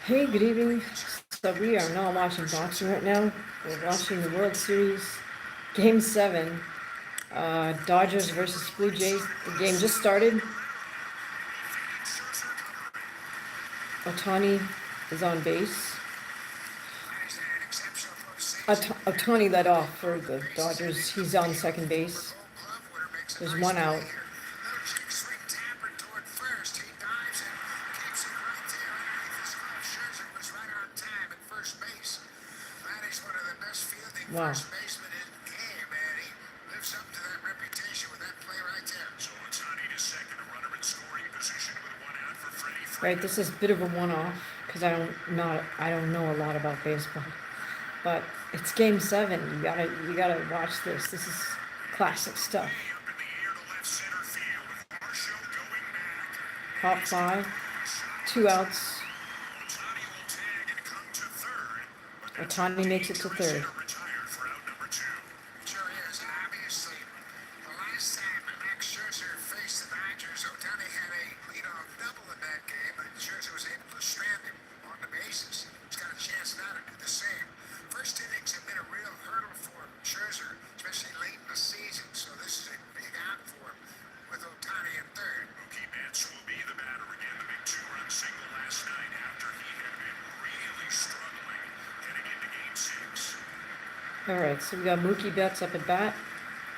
Hey, good evening. So we are not watching boxing right now. We're watching the World Series, Game 7, Dodgers versus Blue Jays. The game just started. Otani is on base. Otani led off for the Dodgers. He's on second base. There's one out. Wow. Right, this is a bit of a one-off because I don't know a lot about baseball, but it's Game 7. You gotta watch this. This is classic stuff. Top 5, 2 outs. Otani makes it to third. All right, so we got Mookie Betts up at bat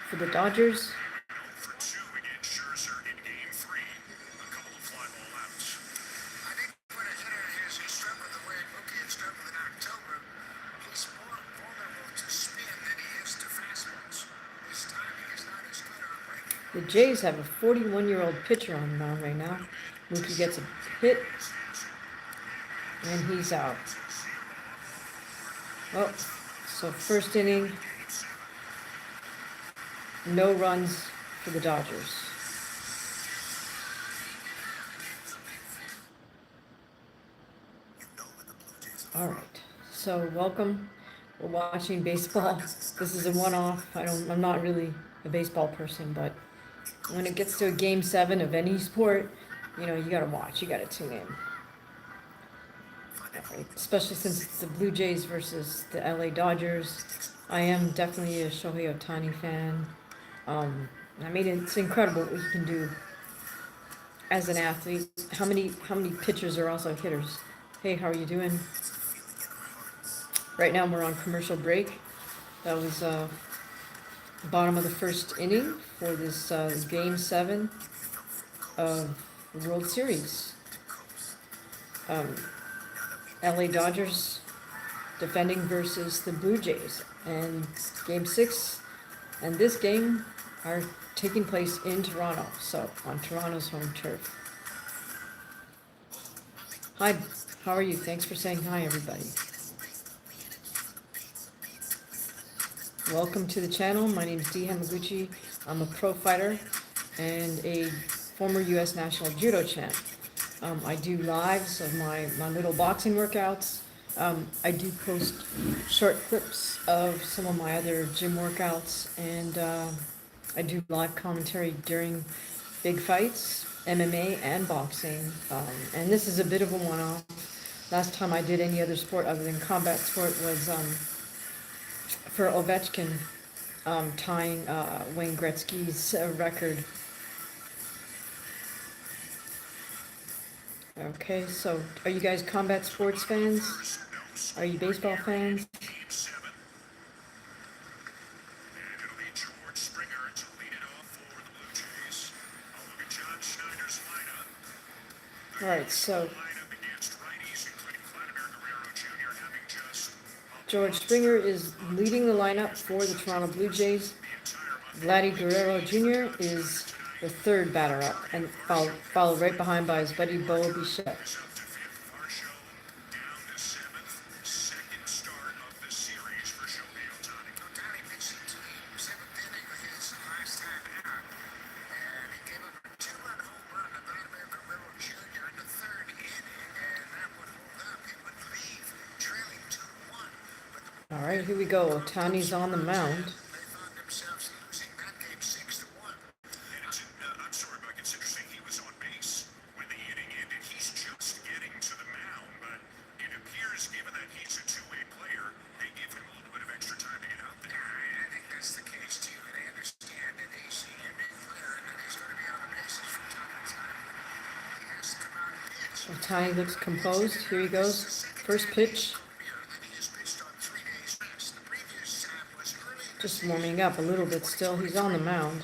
for the Dodgers. The Jays have a 41-year-old pitcher on the mound right now. Mookie gets a hit, and he's out. Oh, so first inning, no runs for the Dodgers. All right, so welcome. We're watching baseball. This is a one-off. I'm not really a baseball person, but when it gets to a Game 7 of any sport, you gotta watch. You gotta tune in. Right. Especially since it's the Blue Jays versus the LA Dodgers. I am definitely a Shohei Ohtani fan. I mean, it's incredible what he can do as an athlete. How many pitchers are also hitters? Hey, how are you doing? Right now we're on commercial break. That was bottom of the first inning for this Game 7 of the World Series. LA Dodgers defending versus the Blue Jays. And Game 6 and this game are taking place in Toronto, so on Toronto's home turf. Hi, how are you? Thanks for saying hi, everybody. Welcome to the channel. My name is Dee Hamaguchi. I'm a pro fighter and a former U.S. national judo champ. I do lives of my little boxing workouts. I do post short clips of some of my other gym workouts, and I do live commentary during big fights, MMA and boxing. And this is a bit of a one-off. Last time I did any other sport other than combat sport was for Ovechkin, tying Wayne Gretzky's record. Okay, so are you guys combat sports fans? Are you baseball fans? All right, so George Springer is leading the lineup for the Toronto Blue Jays. Vladdy Guerrero Jr. is the third batter up, and followed right behind by his buddy Bo Bichette. All right, here we go. Otani's on the mound. Ohtani looks composed. Here he goes. First pitch. Just warming up a little bit still. He's on the mound.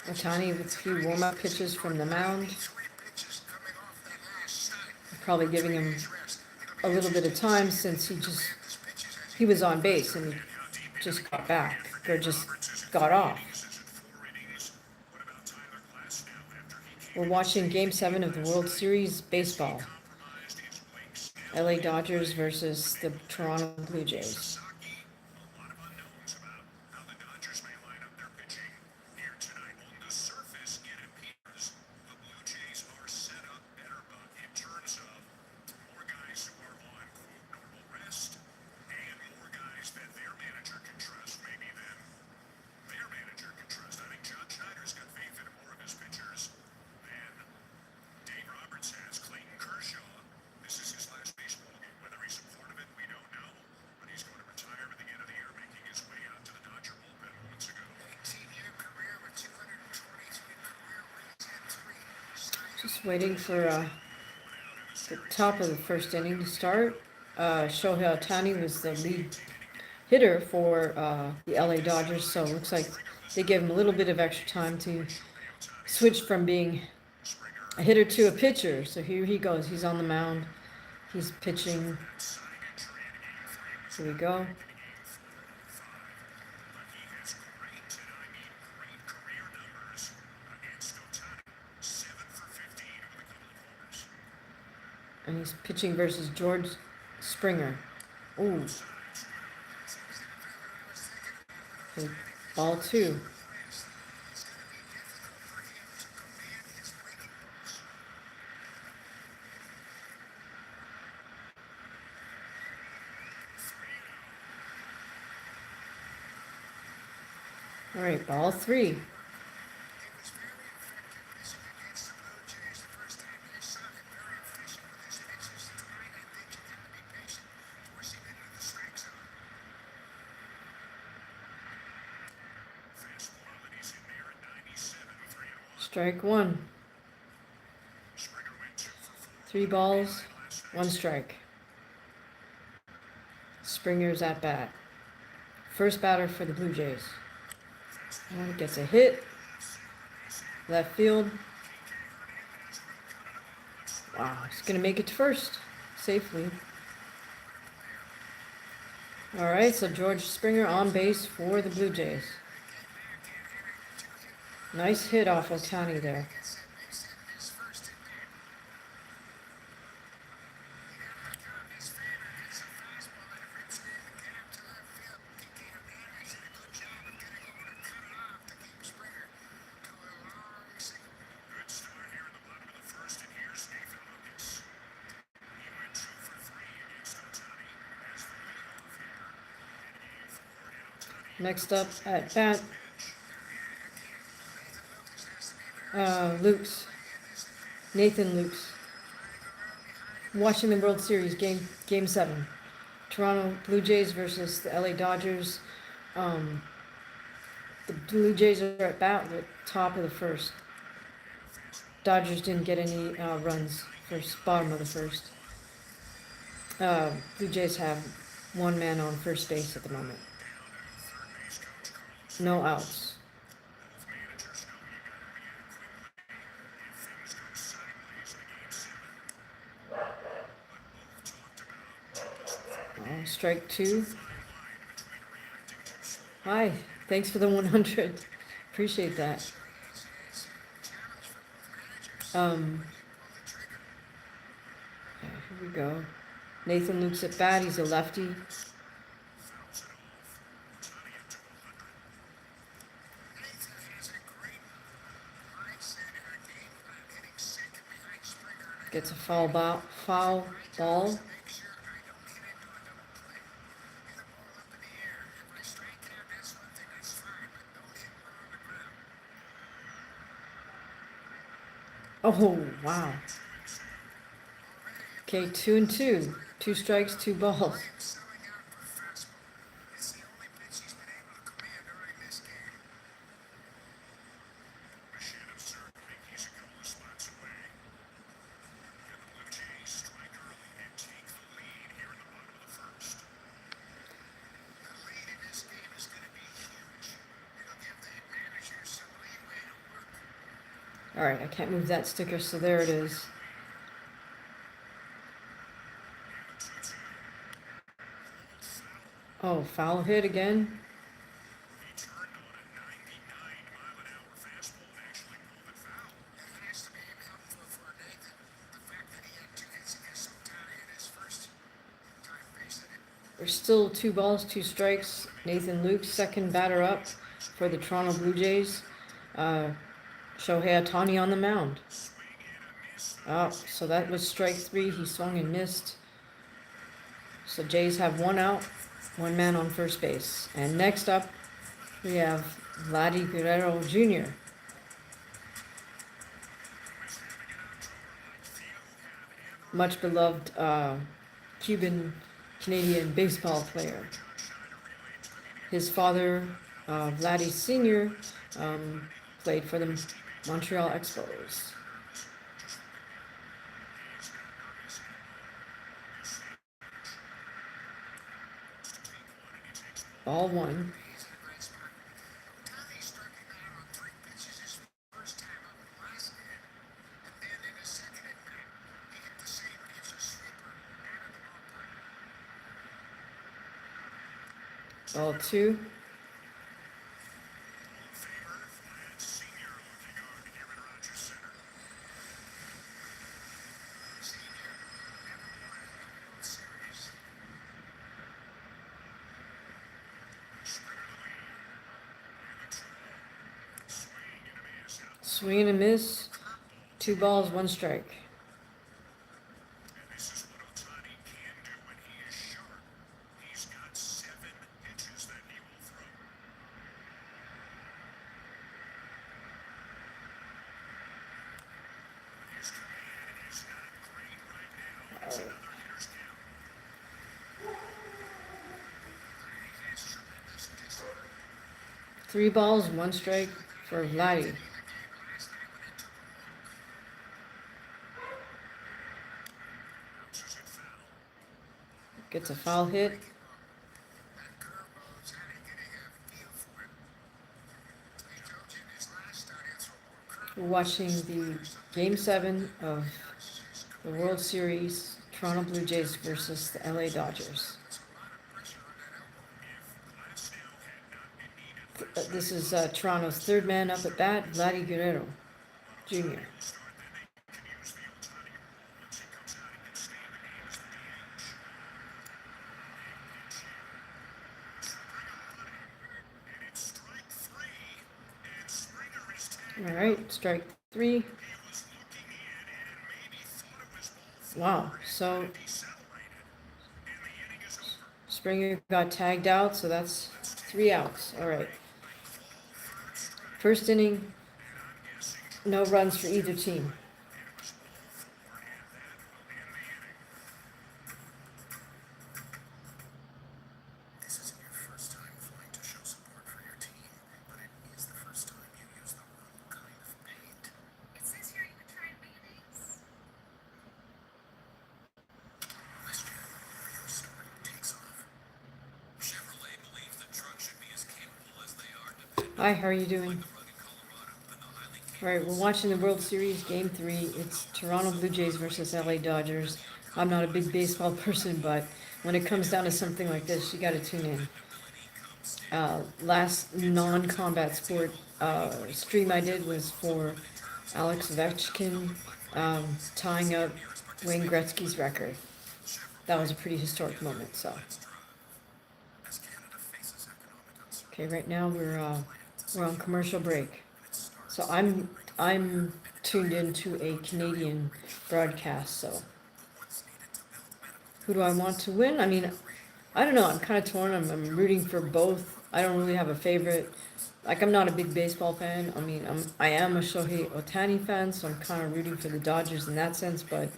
Ohtani with a few warm-up pitches from the mound. Probably giving him a little bit of time since he was on base and he just got back, or just got off. We're watching Game 7 of the World Series baseball. LA Dodgers versus the Toronto Blue Jays. Just waiting for the top of the first inning to start. Shohei Ohtani was the lead hitter for the LA Dodgers, so it looks like they gave him a little bit of extra time to switch from being a hitter to a pitcher. So here he goes. He's on the mound. He's pitching. Here we go. And he's pitching versus George Springer. Ooh. Okay, ball 2. All right, ball 3. Strike 1. 3 balls, 1 strike. Springer's at bat. First batter for the Blue Jays. And gets a hit. Left field. Wow, he's going to make it to first safely. All right, so George Springer on base for the Blue Jays. Nice hit off Ohtani there. Next up at bat, Nathan Lukes. Watching the World Series game 7. Toronto Blue Jays versus the LA Dodgers. The Blue Jays are at bat at the top of the first. Dodgers didn't get any runs bottom of the first. Blue Jays have 1 man on first base at the moment. No outs. Strike 2. Hi, thanks for the 100. Appreciate that. Here we go. Nathan Lukes at bat. He's a lefty. Gets a foul ball. Oh, wow. Okay, 2-2. 2 strikes, 2 balls. Alright, I can't move that sticker, so there it is. Oh, foul hit again. There's still 2 balls, 2 strikes. Nathan Luke, second batter up for the Toronto Blue Jays. Shohei Ohtani on the mound. Oh, so that was strike 3. He swung and missed. So Jays have 1 out, 1 man on first base. And next up, we have Vladdy Guerrero Jr. Much beloved Cuban-Canadian baseball player. His father, Vladdy Sr., played for the Montreal Expos. Ball 1. Ball 2. Swing and a miss. 2 balls, 1 strike. Three balls, 1 strike for Vladdy. Gets a foul hit. We're watching the Game 7 of the World Series, Toronto Blue Jays versus the LA Dodgers. This is Toronto's third man up at bat, Vladdy Guerrero Jr. All right, strike 3. Wow, so Springer got tagged out, so that's 3 outs. All right. First inning, no runs for either team. Hi, how are you doing? All right, we're watching the World Series Game 3. It's Toronto Blue Jays versus LA Dodgers. I'm not a big baseball person, but when it comes down to something like this, you got to tune in. Last non-combat sport stream I did was for Alex Ovechkin tying up Wayne Gretzky's record. That was a pretty historic moment. So, okay, right now we're on commercial break. So I'm tuned into a Canadian broadcast. So who do I want to win? I mean, I don't know. I'm kind of torn. I'm rooting for both. I don't really have a favorite. Like, I'm not a big baseball fan. I mean, I am a Shohei Ohtani fan, so I'm kind of rooting for the Dodgers in that sense. But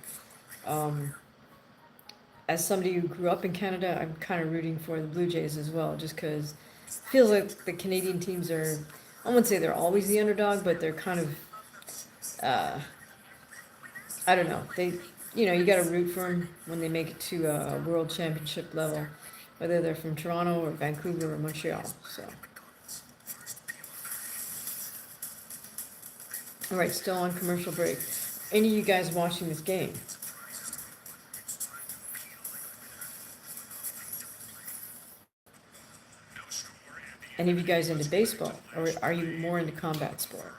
as somebody who grew up in Canada, I'm kind of rooting for the Blue Jays as well, just because it feels like the Canadian teams are, I wouldn't say they're always the underdog, but they're kind of, uh, I don't know, you got to root for them when they make it to a world championship level, whether they're from Toronto or Vancouver or Montreal. So, all right, still on commercial break. Any of you guys watching this game? Any of you guys into baseball, or are you more into combat sport?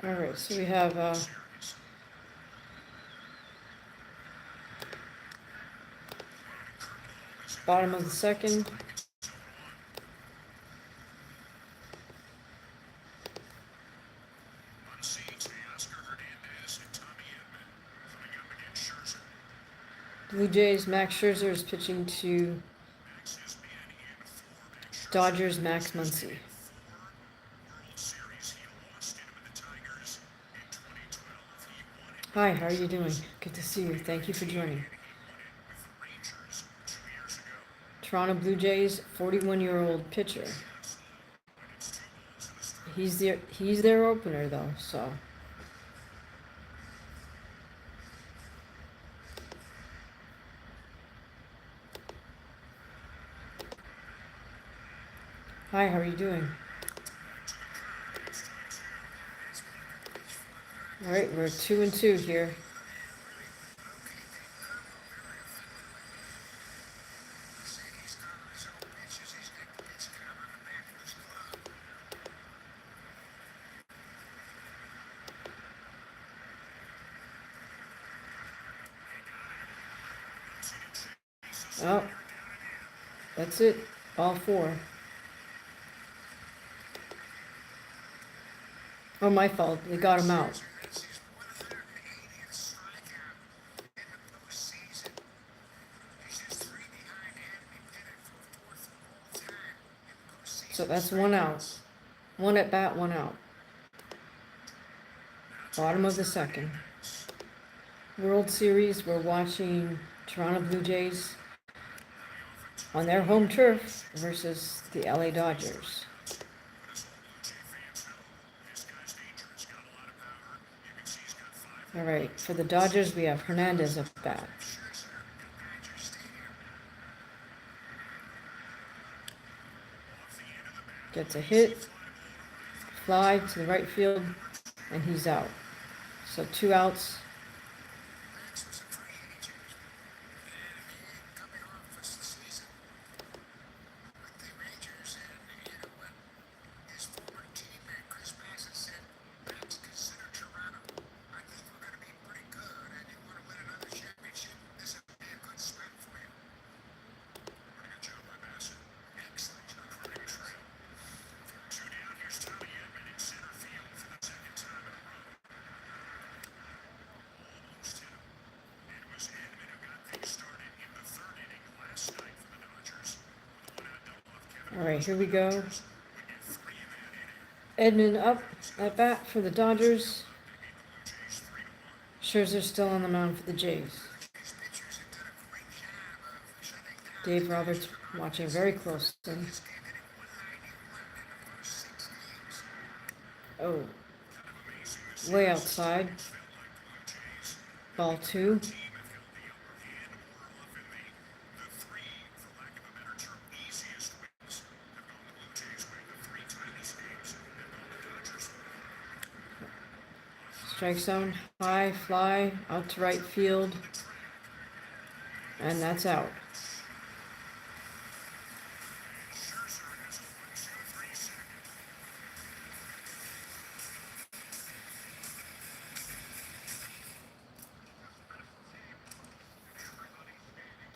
All right, so we have bottom of the second. Blue Jays, Max Scherzer is pitching to Dodgers, Max Muncy. Hi, how are you doing? Good to see you. Thank you for joining. Toronto Blue Jays, 41-year-old pitcher. He's their opener though, so. Hi, how are you doing? All right, we're 2-2 here. Oh, that's it. All four. Oh, my fault. They got him out. So that's one out. One at bat, one out. Bottom of the second. World Series, we're watching Toronto Blue Jays on their home turf versus the LA Dodgers. All right, for the Dodgers, we have Hernandez up bat. Gets a hit, fly to the right field, and he's out. So 2 outs. All right, here we go. Edman up at bat for the Dodgers. Scherzer still on the mound for the Jays. Dave Roberts watching very closely. Oh, way outside. Ball 2. Strike zone, high, fly, out to right field, and that's out.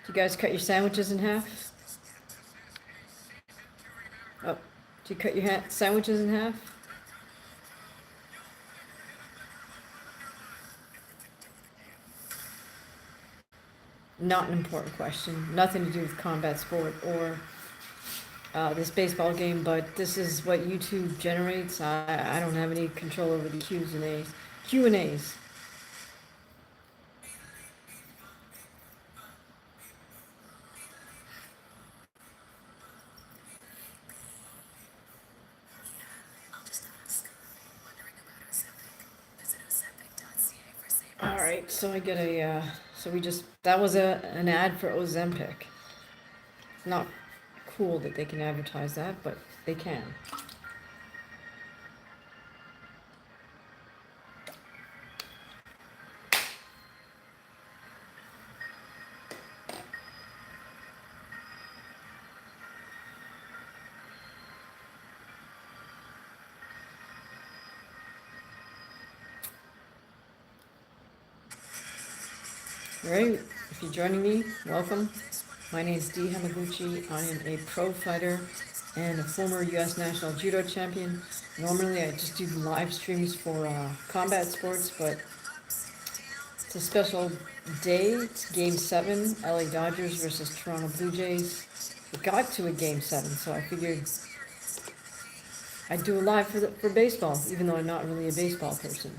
Do you guys cut your sandwiches in half? Oh, do you cut your sandwiches in half? Not an important question. Nothing to do with combat sport or this baseball game, but this is what YouTube generates. I don't have any control over the Q's and A's. Q and A's. All right, so I get a. So we just that was an ad for Ozempic. It's not cool that they can advertise that, but they can. All right, if you're joining me, welcome. My name is Dee Hamaguchi. I am a pro fighter and a former U.S. national judo champion. Normally, I just do live streams for combat sports, but it's a special day. It's Game 7, LA Dodgers versus Toronto Blue Jays. It got to a Game 7, so I figured I'd do a live for baseball, even though I'm not really a baseball person.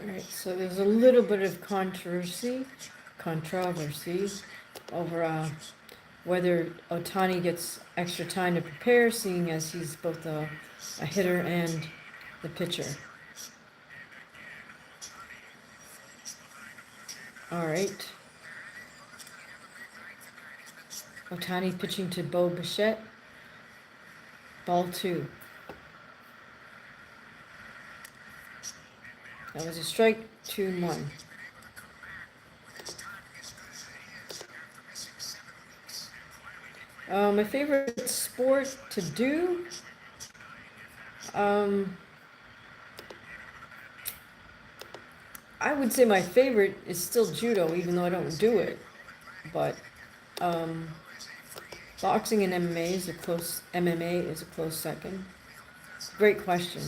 Alright, so there's a little bit of controversy over whether Ohtani gets extra time to prepare, seeing as he's both a hitter and the pitcher. Alright. Ohtani pitching to Bo Bichette. Ball 2. That was a strike, 2-1. My favorite sport to do? I would say my favorite is still judo, even though I don't do it. But boxing and MMA is a close second. Great question.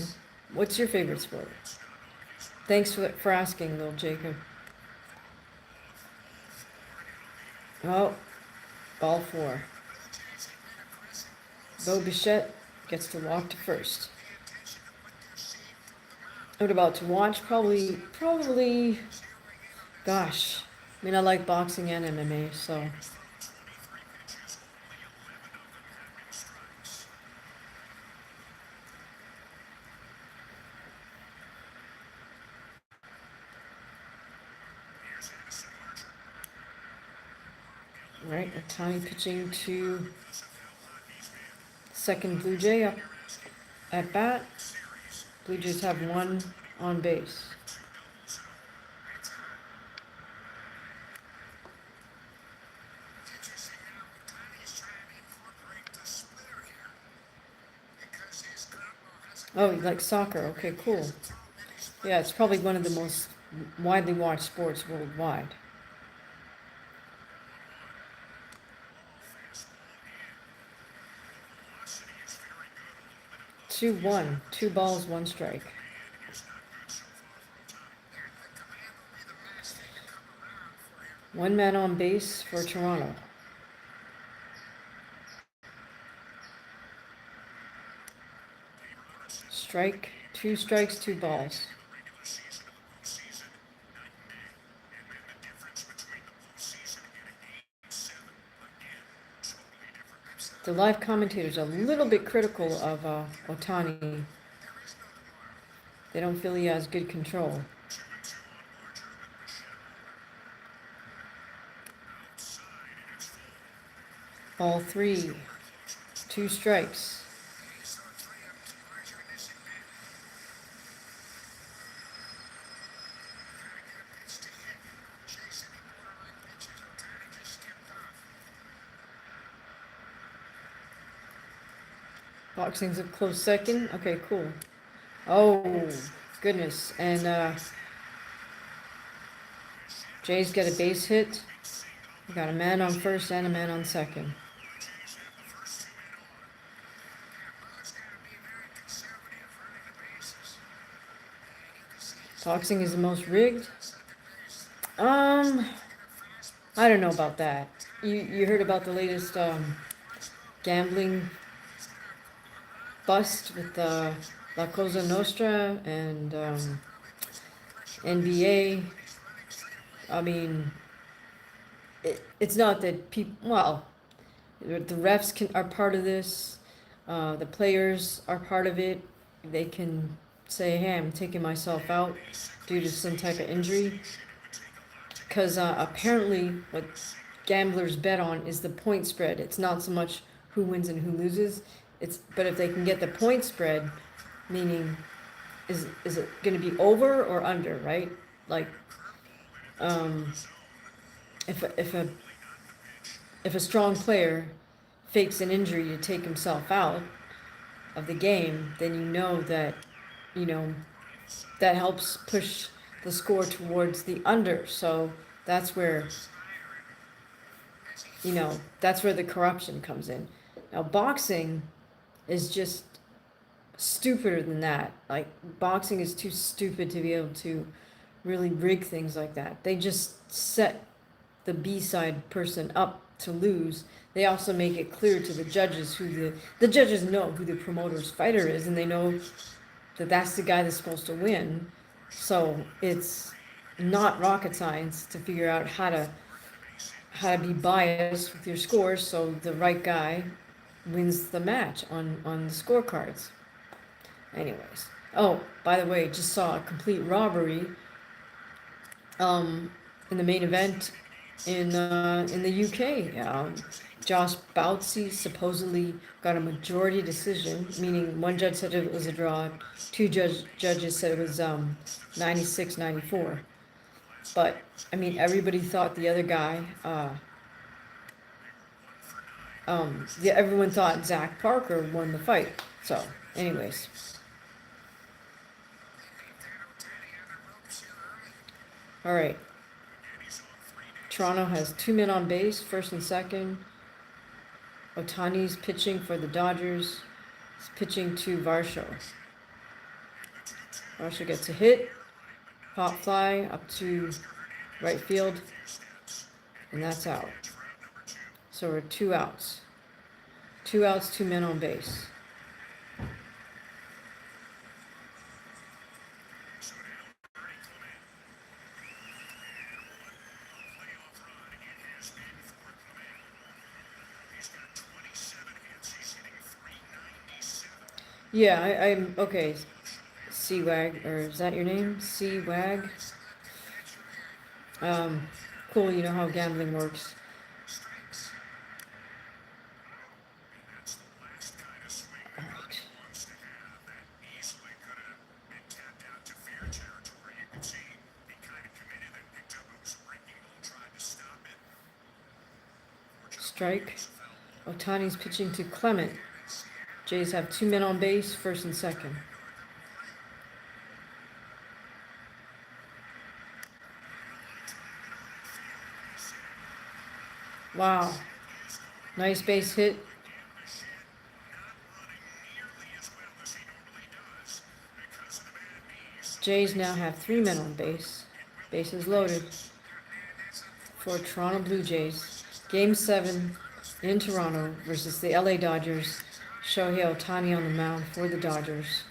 What's your favorite sport? Thanks for asking, little Jacob. Oh, ball 4. Bo Bichette gets to walk to first. What about to watch? Probably, gosh. I mean, I like boxing and MMA, so. All right, Ohtani pitching to second Blue Jay up at bat. Blue Jays have 1 on base. Oh, you like soccer? Okay, cool. Yeah, it's probably one of the most widely watched sports worldwide. 2-1. 2 balls, 1 strike. One man on base for Toronto. Strike. 2 strikes, 2 balls. The live commentators are a little bit critical of Ohtani. They don't feel he has good control. Ball 3. 2 strikes. Boxing's a close second. Okay, cool. Oh, goodness. And Jay's got a base hit. We got a man on first and a man on second. Boxing is the most rigged. I don't know about that. You heard about the latest gambling bust with La Cosa Nostra and NBA. I mean, it's not that people. Well, the refs are part of this. The players are part of it. They can say, "Hey, I'm taking myself out due to some type of injury." Because apparently, what gamblers bet on is the point spread. It's not so much who wins and who loses. But if they can get the point spread, meaning is it going to be over or under, right? Like, if a strong player fakes an injury to take himself out of the game, then you know that that helps push the score towards the under. So that's where that's where the corruption comes in. Now boxing is just stupider than that. Like, boxing is too stupid to be able to really rig things like that. They just set the B-side person up to lose. They also make it clear to the judges who the judges know who the promoter's fighter is, and they know that that's the guy that's supposed to win. So it's not rocket science to figure out how to be biased with your scores so the right guy wins the match on the scorecards. Anyways, oh, by the way, just saw a complete robbery in the main event in the UK. Josh Boutsy supposedly got a majority decision, meaning one judge said it was a draw, two judges said it was 96-94. But I mean, everybody thought the other guy. Everyone thought Zach Parker won the fight. So, anyways. All right. Toronto has 2 men on base, first and second. Ohtani's pitching for the Dodgers. He's pitching to Varsho. Varsho gets a hit. Pop fly up to right field. And that's out. So we're 2 outs. 2 outs, 2 men on base. Yeah, I'm okay. C-Wag, or is that your name? C-Wag? Cool, you know how gambling works. Alright. Strike. Ohtani's pitching to Clement. Jays have 2 men on base, first and second. Wow. Nice base hit. Jays now have 3 men on base. Bases loaded for Toronto Blue Jays. Game 7 in Toronto versus the LA Dodgers. Shohei Ohtani on the mound for the Dodgers.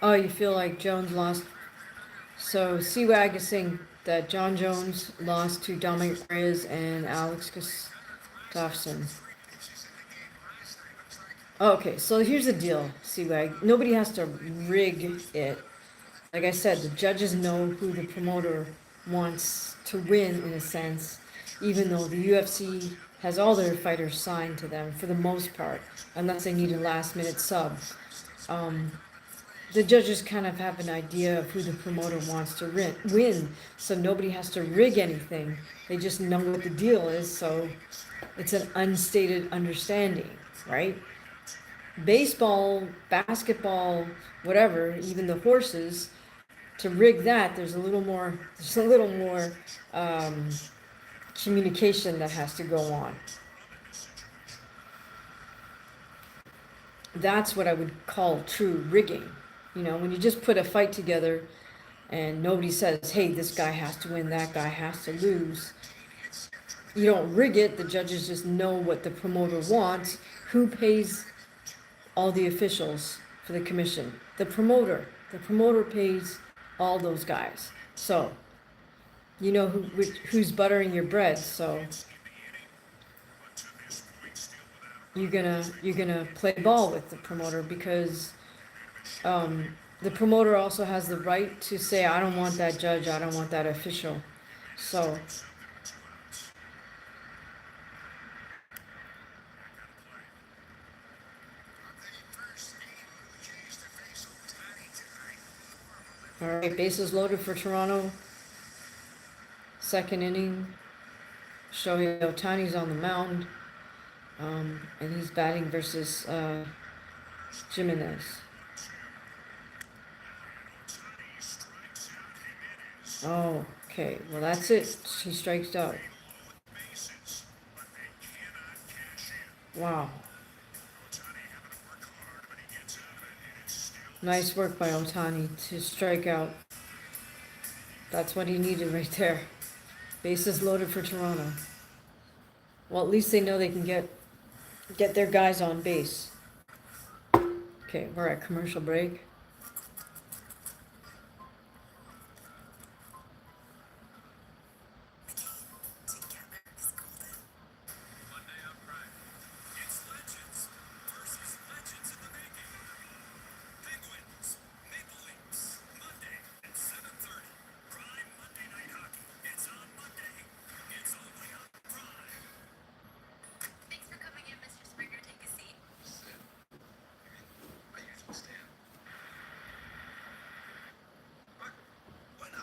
Oh, you feel like Jones lost. So Seawag is saying that John Jones lost to Dominic Reyes and Alex Gustafson. Oh, okay, so here's the deal, Seawag. Nobody has to rig it. Like I said, the judges know who the promoter wants to win in a sense, even though the UFC has all their fighters signed to them for the most part, unless they need a last minute sub. The judges kind of have an idea of who the promoter wants to win, so nobody has to rig anything. They just know what the deal is, so it's an unstated understanding, right? Baseball, basketball, whatever, even the horses, to rig that, there's a little more communication that has to go on. That's what I would call true rigging. You know, when you just put a fight together and nobody says, hey, this guy has to win, that guy has to lose. You don't rig it, the judges just know what the promoter wants. Who pays all the officials for the commission? The promoter. The promoter pays all those guys. So, you know who's buttering your bread, so you're gonna play ball with the promoter because the promoter also has the right to say, I don't want that judge, I don't want that official. So all right, bases loaded for Toronto. Second inning. Shohei Ohtani's on the mound. And he's batting versus Jimenez. Oh, okay. Well, that's it. He strikes out. Wow. Nice work by Ohtani to strike out. That's what he needed right there. Bases loaded for Toronto. Well, at least they know they can get their guys on base. Okay, we're at commercial break.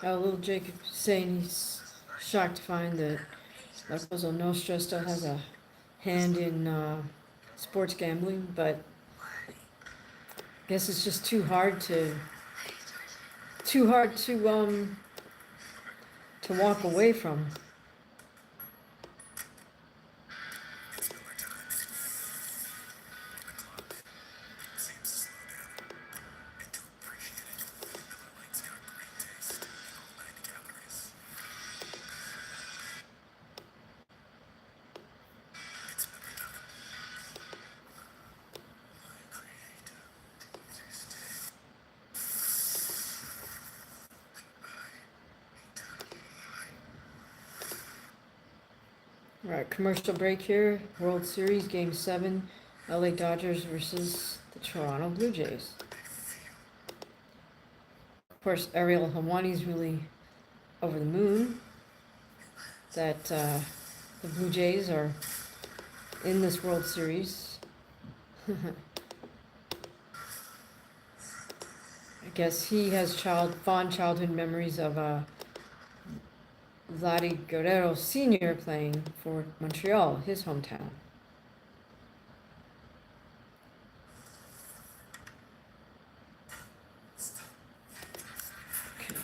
Little Jacob saying he's shocked to find that La Cosa Nostra still has a hand in sports gambling, but I guess it's just too hard to walk away from. All right, commercial break here. World Series, Game 7, LA Dodgers versus the Toronto Blue Jays. Of course, Ariel Helwani's really over the moon that The Blue Jays are in this World Series. I guess he has fond childhood memories of Vladdy Guerrero Sr. playing for Montreal, his hometown. Okay.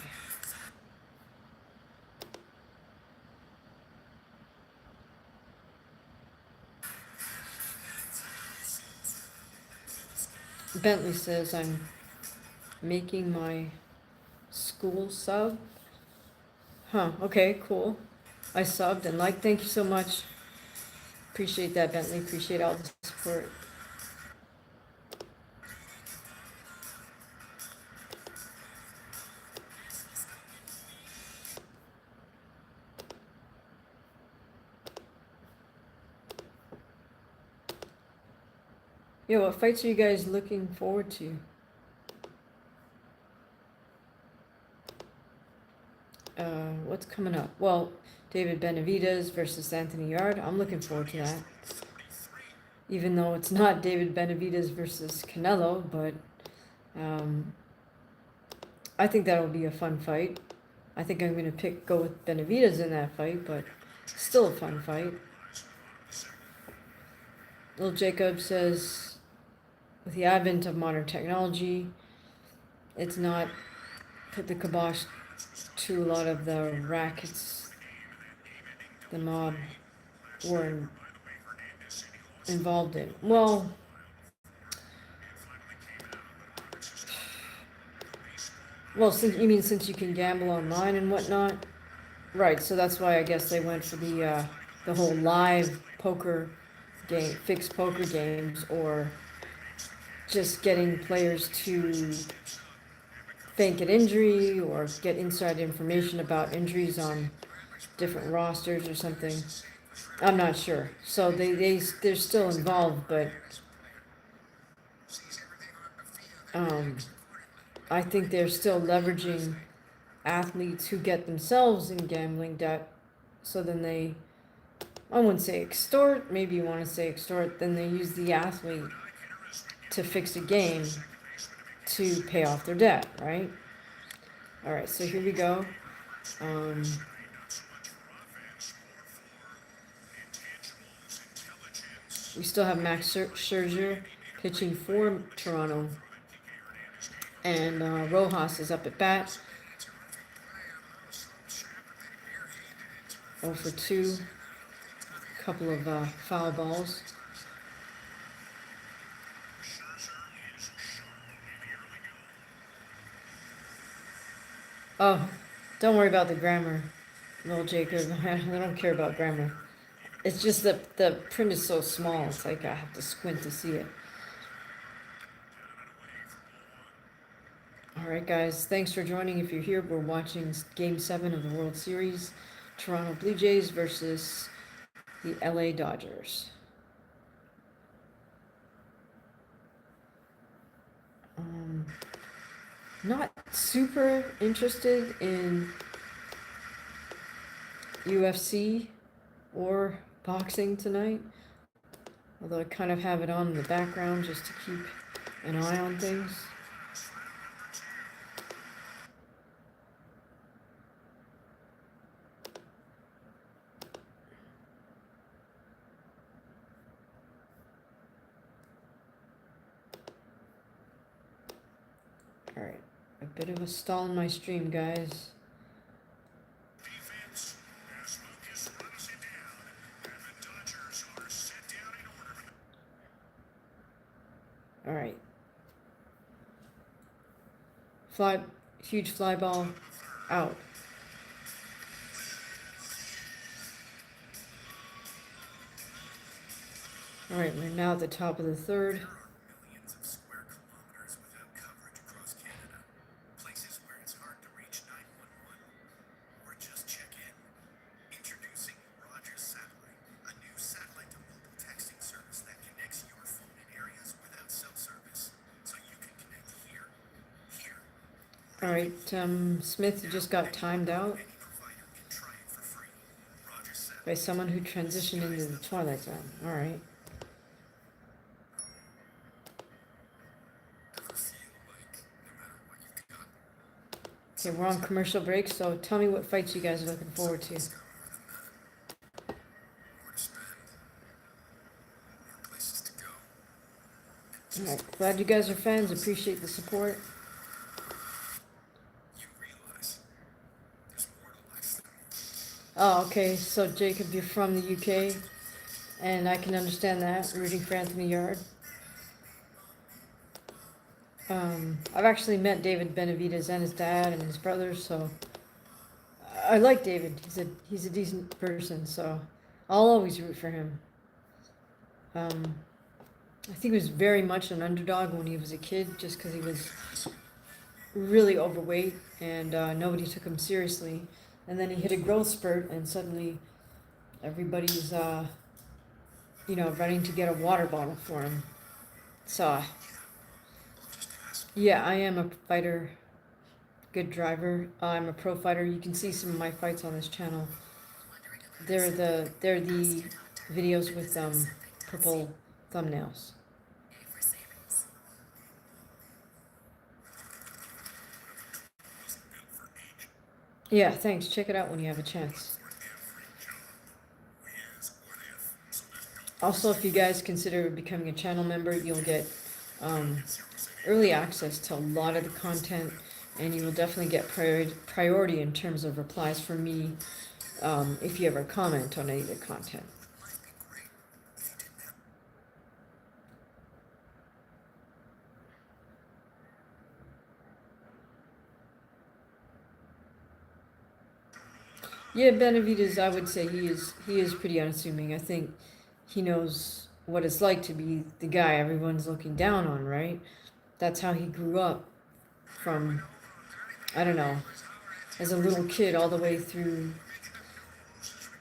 Bentley says, I'm making my school sub. Huh, okay, cool. I subbed and liked. Thank you so much. Appreciate that, Bentley. Appreciate all the support. Yo, what fights are you guys looking forward to? What's coming up? Well, David Benavidez versus Anthony Yard. I'm looking forward to that. Even though it's not David Benavidez versus Canelo, but I think that'll be a fun fight. I think I'm going to go with Benavidez in that fight, but still a fun fight. Little Jacob says, with the advent of modern technology, it's not put the kibosh to a lot of the rackets the mob were involved in. Well, since you can gamble online and whatnot, right? So that's why I guess they went for the whole live poker game, fixed poker games, or just getting players to fake an injury or get inside information about injuries on different rosters or something. I'm not sure. So they're still involved, but I think they're still leveraging athletes who get themselves in gambling debt. So then I wouldn't say extort, maybe you want to say extort, then they use the athlete to fix a game to pay off their debt, right? All right, so here we go. We still have Max Scherzer pitching for Toronto, and Rojas is up at bat. 0 for 2, couple of foul balls. Oh, don't worry about the grammar, little Jacob. I don't care about grammar. It's just that the print is so small, it's like I have to squint to see it. All right, guys, thanks for joining. If you're here, we're watching Game 7 of the World Series, Toronto Blue Jays versus the LA Dodgers. Not super interested in UFC or boxing tonight, although I kind of have it on in the background just to keep an eye on things. All right, a bit of a stall in my stream, guys. All right. Huge fly ball, out. All right, we're now at the top of the third. All right, Smith just got timed out. by someone who transitioned into the Twilight Zone. All right. Okay, we're on commercial break, so tell me what fights you guys are looking forward to. All right, glad you guys are fans. Appreciate the support. Oh, okay. So Jacob, you're from the UK, and I can understand that, rooting for Anthony Yard. I've actually met David Benavidez and his dad and his brothers, so I like David. He's a decent person, so I'll always root for him. I think he was very much an underdog when he was a kid, just because he was really overweight and nobody took him seriously. And then he hit a growth spurt, and suddenly everybody's running to get a water bottle for him. So yeah, I am a fighter, good driver. I'm a pro fighter. You can see some of my fights on this channel. They're the videos with purple thumbnails. Yeah, thanks. Check it out when you have a chance. Also, if you guys consider becoming a channel member, you'll get early access to a lot of the content, and you will definitely get priority in terms of replies from me if you ever comment on any of the content. Yeah, Benavidez, I would say he is pretty unassuming. I think he knows what it's like to be the guy everyone's looking down on, right? That's how he grew up from, I don't know, as a little kid all the way through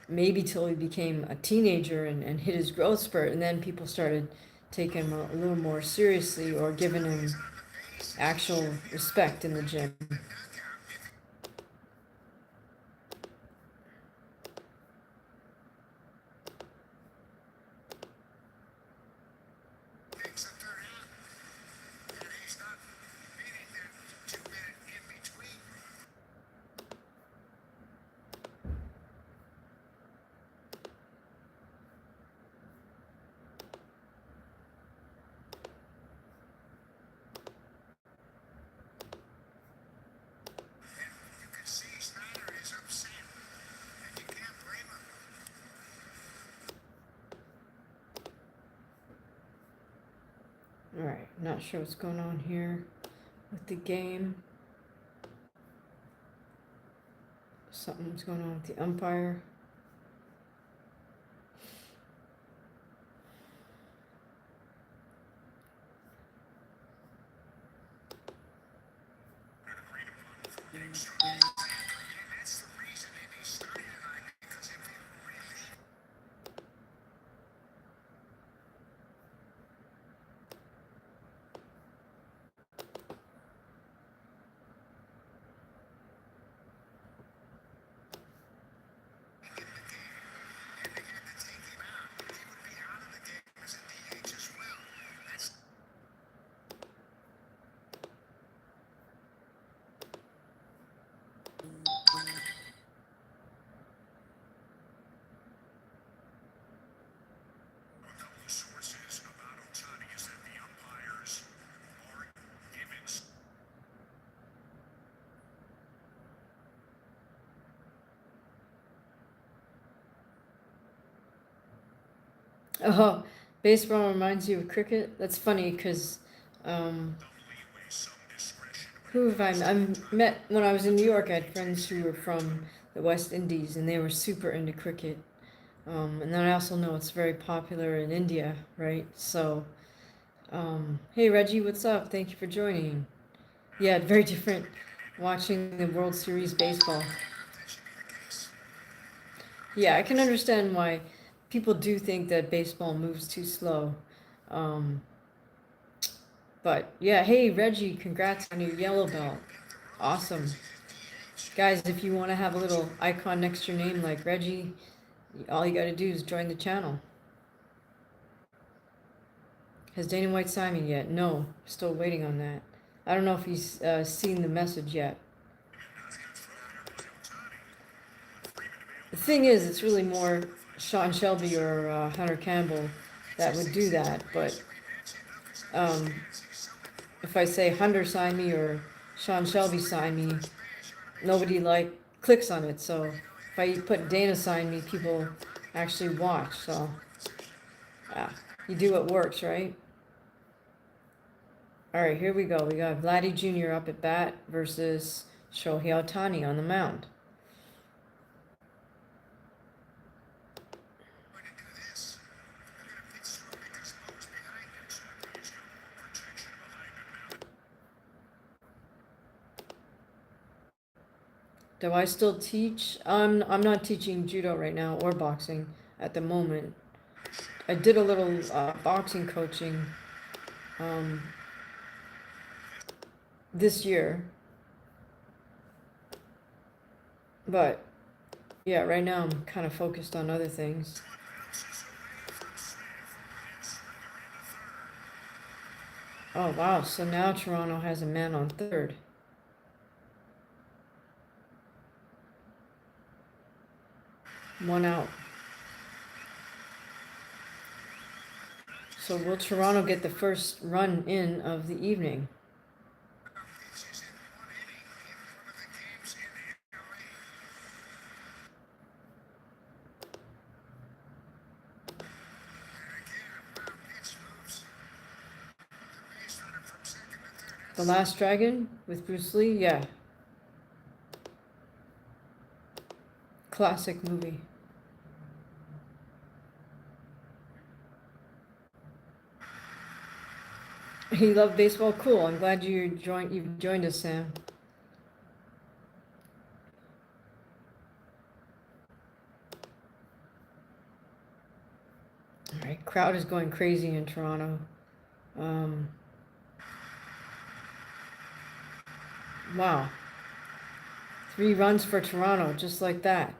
maybe till he became a teenager and hit his growth spurt, and then people started taking him a little more seriously or giving him actual respect in the gym. Alright, not sure what's going on here with the game. Something's going on with the umpire. Oh, baseball reminds you of cricket? That's funny because who have I met when I was in New York? I had friends who were from the West Indies, and they were super into cricket. And then I also know it's very popular in India, right? So, hey Reggie, what's up? Thank you for joining. Yeah, very different watching the World Series baseball. Yeah, I can understand why people do think that baseball moves too slow. Um, but yeah, hey Reggie, congrats on your yellow belt. Awesome. Guys, if you want to have a little icon next to your name like Reggie, All you got to do is join the channel. Has Dana White signed me yet? No, still waiting on that. I don't know if he's seen the message yet. The thing is, it's really more Sean Shelby or Hunter Campbell that would do that. But if I say Hunter signed me or Sean Shelby signed me, nobody clicks on it. So if I put Dana signed me, people actually watch. So you do what works, right? All right, here we go. We got Vladdy Jr. up at bat versus Shohei Ohtani on the mound. Do I still teach? I'm not teaching judo right now or boxing at the moment. I did a little boxing coaching this year. But yeah, right now I'm kind of focused on other things. Oh wow, so now Toronto has a man on third. One out. So will Toronto get the first run in of the evening? The Last Dragon with Bruce Lee? Yeah. Classic movie. You love baseball? Cool. I'm glad you've joined us, Sam. All right, crowd is going crazy in Toronto. Wow. 3 runs for Toronto, just like that.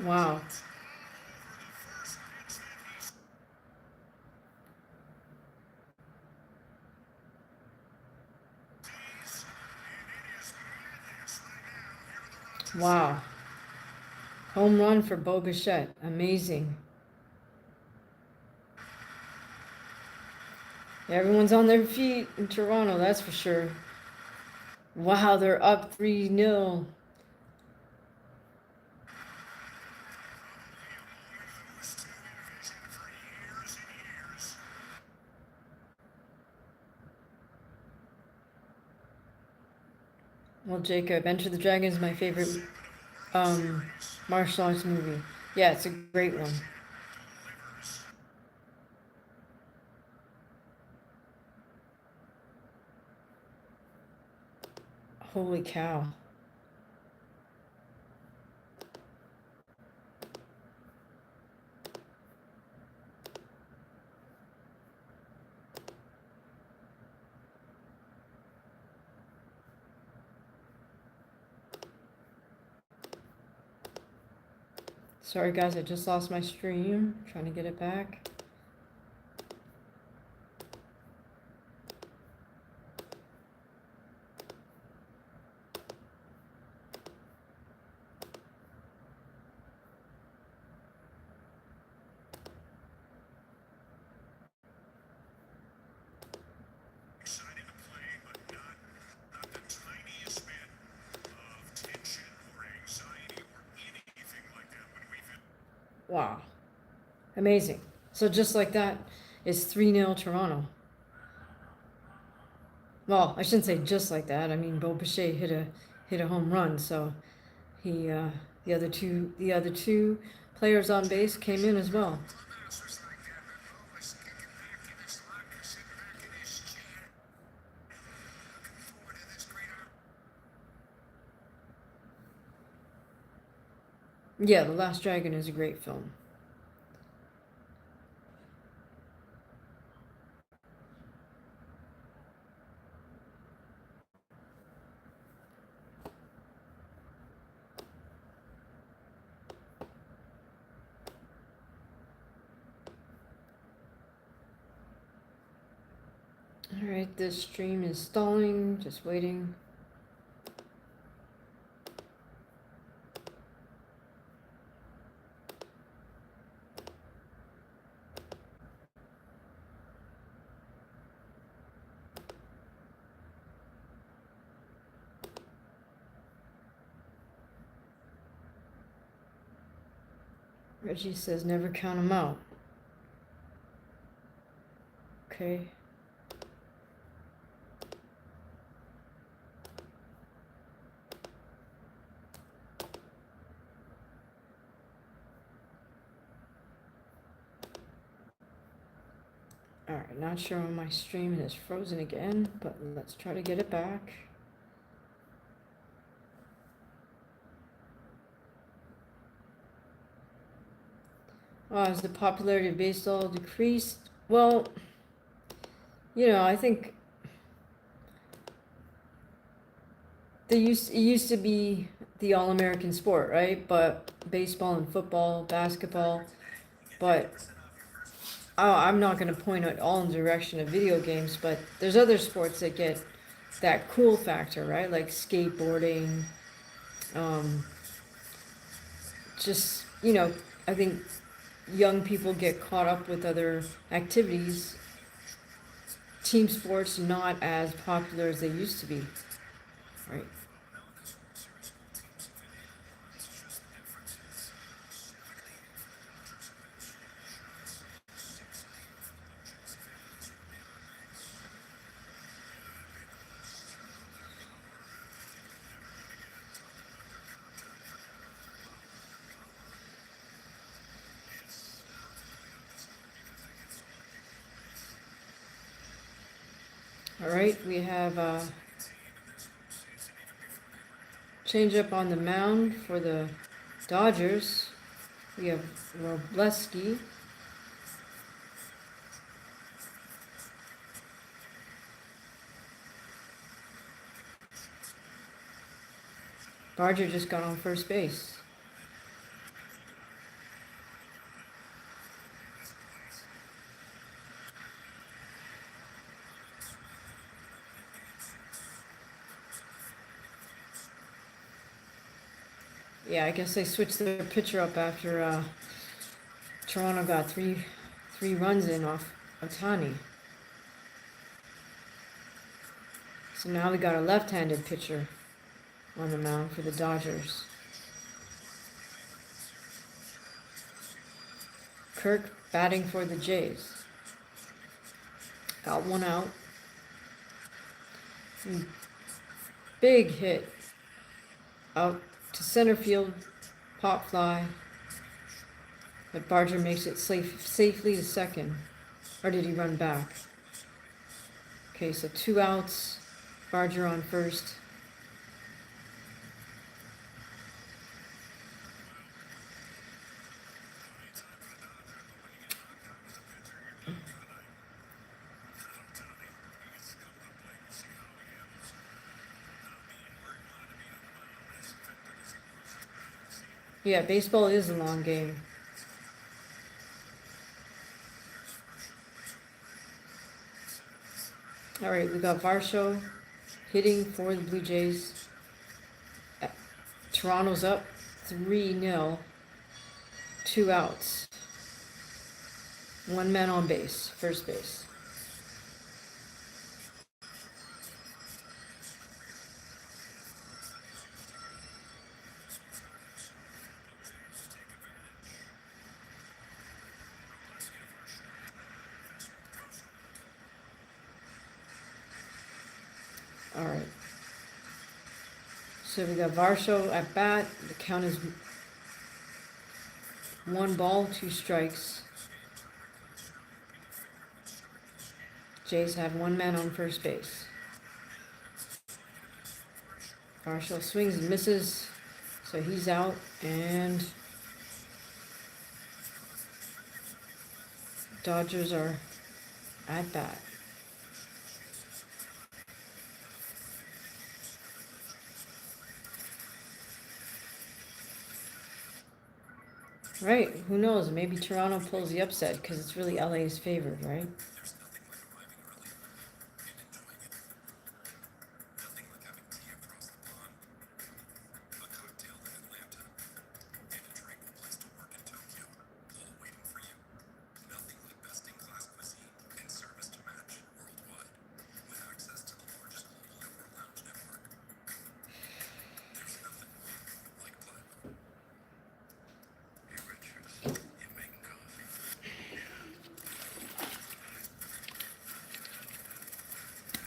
Wow. Wow. Home run for Bo Bichette. Amazing. Everyone's on their feet in Toronto, that's for sure. Wow, they're up 3-0. Well, Jacob, Enter the Dragon is my favorite martial arts movie. Yeah, it's a great one. Holy cow. Sorry guys, I just lost my stream. Trying to get it back. Wow. Amazing. So just like that, it's 3-0 Toronto. Well, I shouldn't say just like that. I mean, Bo Bichette hit a home run, so he the other two players on base came in as well. Yeah, The Last Dragon is a great film. All right, this stream is stalling, just waiting. Reggie says never count them out. Okay. Alright, not sure when my stream is frozen again, but let's try to get it back. Has the popularity of baseball decreased? Well, I think it used to be the all-American sport, right? But baseball and football, basketball, but I'm not going to point it all in the direction of video games, but there's other sports that get that cool factor, right? Like skateboarding, just, I think young people get caught up with other activities. Team sports not as popular as they used to be, right? All right, we have change up on the mound for the Dodgers. We have Robleski. Barger just got on first base. Yeah, I guess they switched their pitcher up after Toronto got three runs in off Ohtani. So now we got a left-handed pitcher on the mound for the Dodgers. Kirk batting for the Jays. Got one out. Big hit out to center field, pop fly. But Barger makes it safely to second. Or did he run back? Okay, so 2 outs. Barger on first. Yeah, baseball is a long game. All right, we got Varsho hitting for the Blue Jays. Toronto's up 3-0. 2 outs. 1 man on base, first base. All right. So we got Varsho at bat. The count is 1 ball, 2 strikes. Jays have 1 man on first base. Varsho swings and misses, so he's out, and Dodgers are at bat. Right, who knows? Maybe Toronto pulls the upset because it's really LA's favored, right?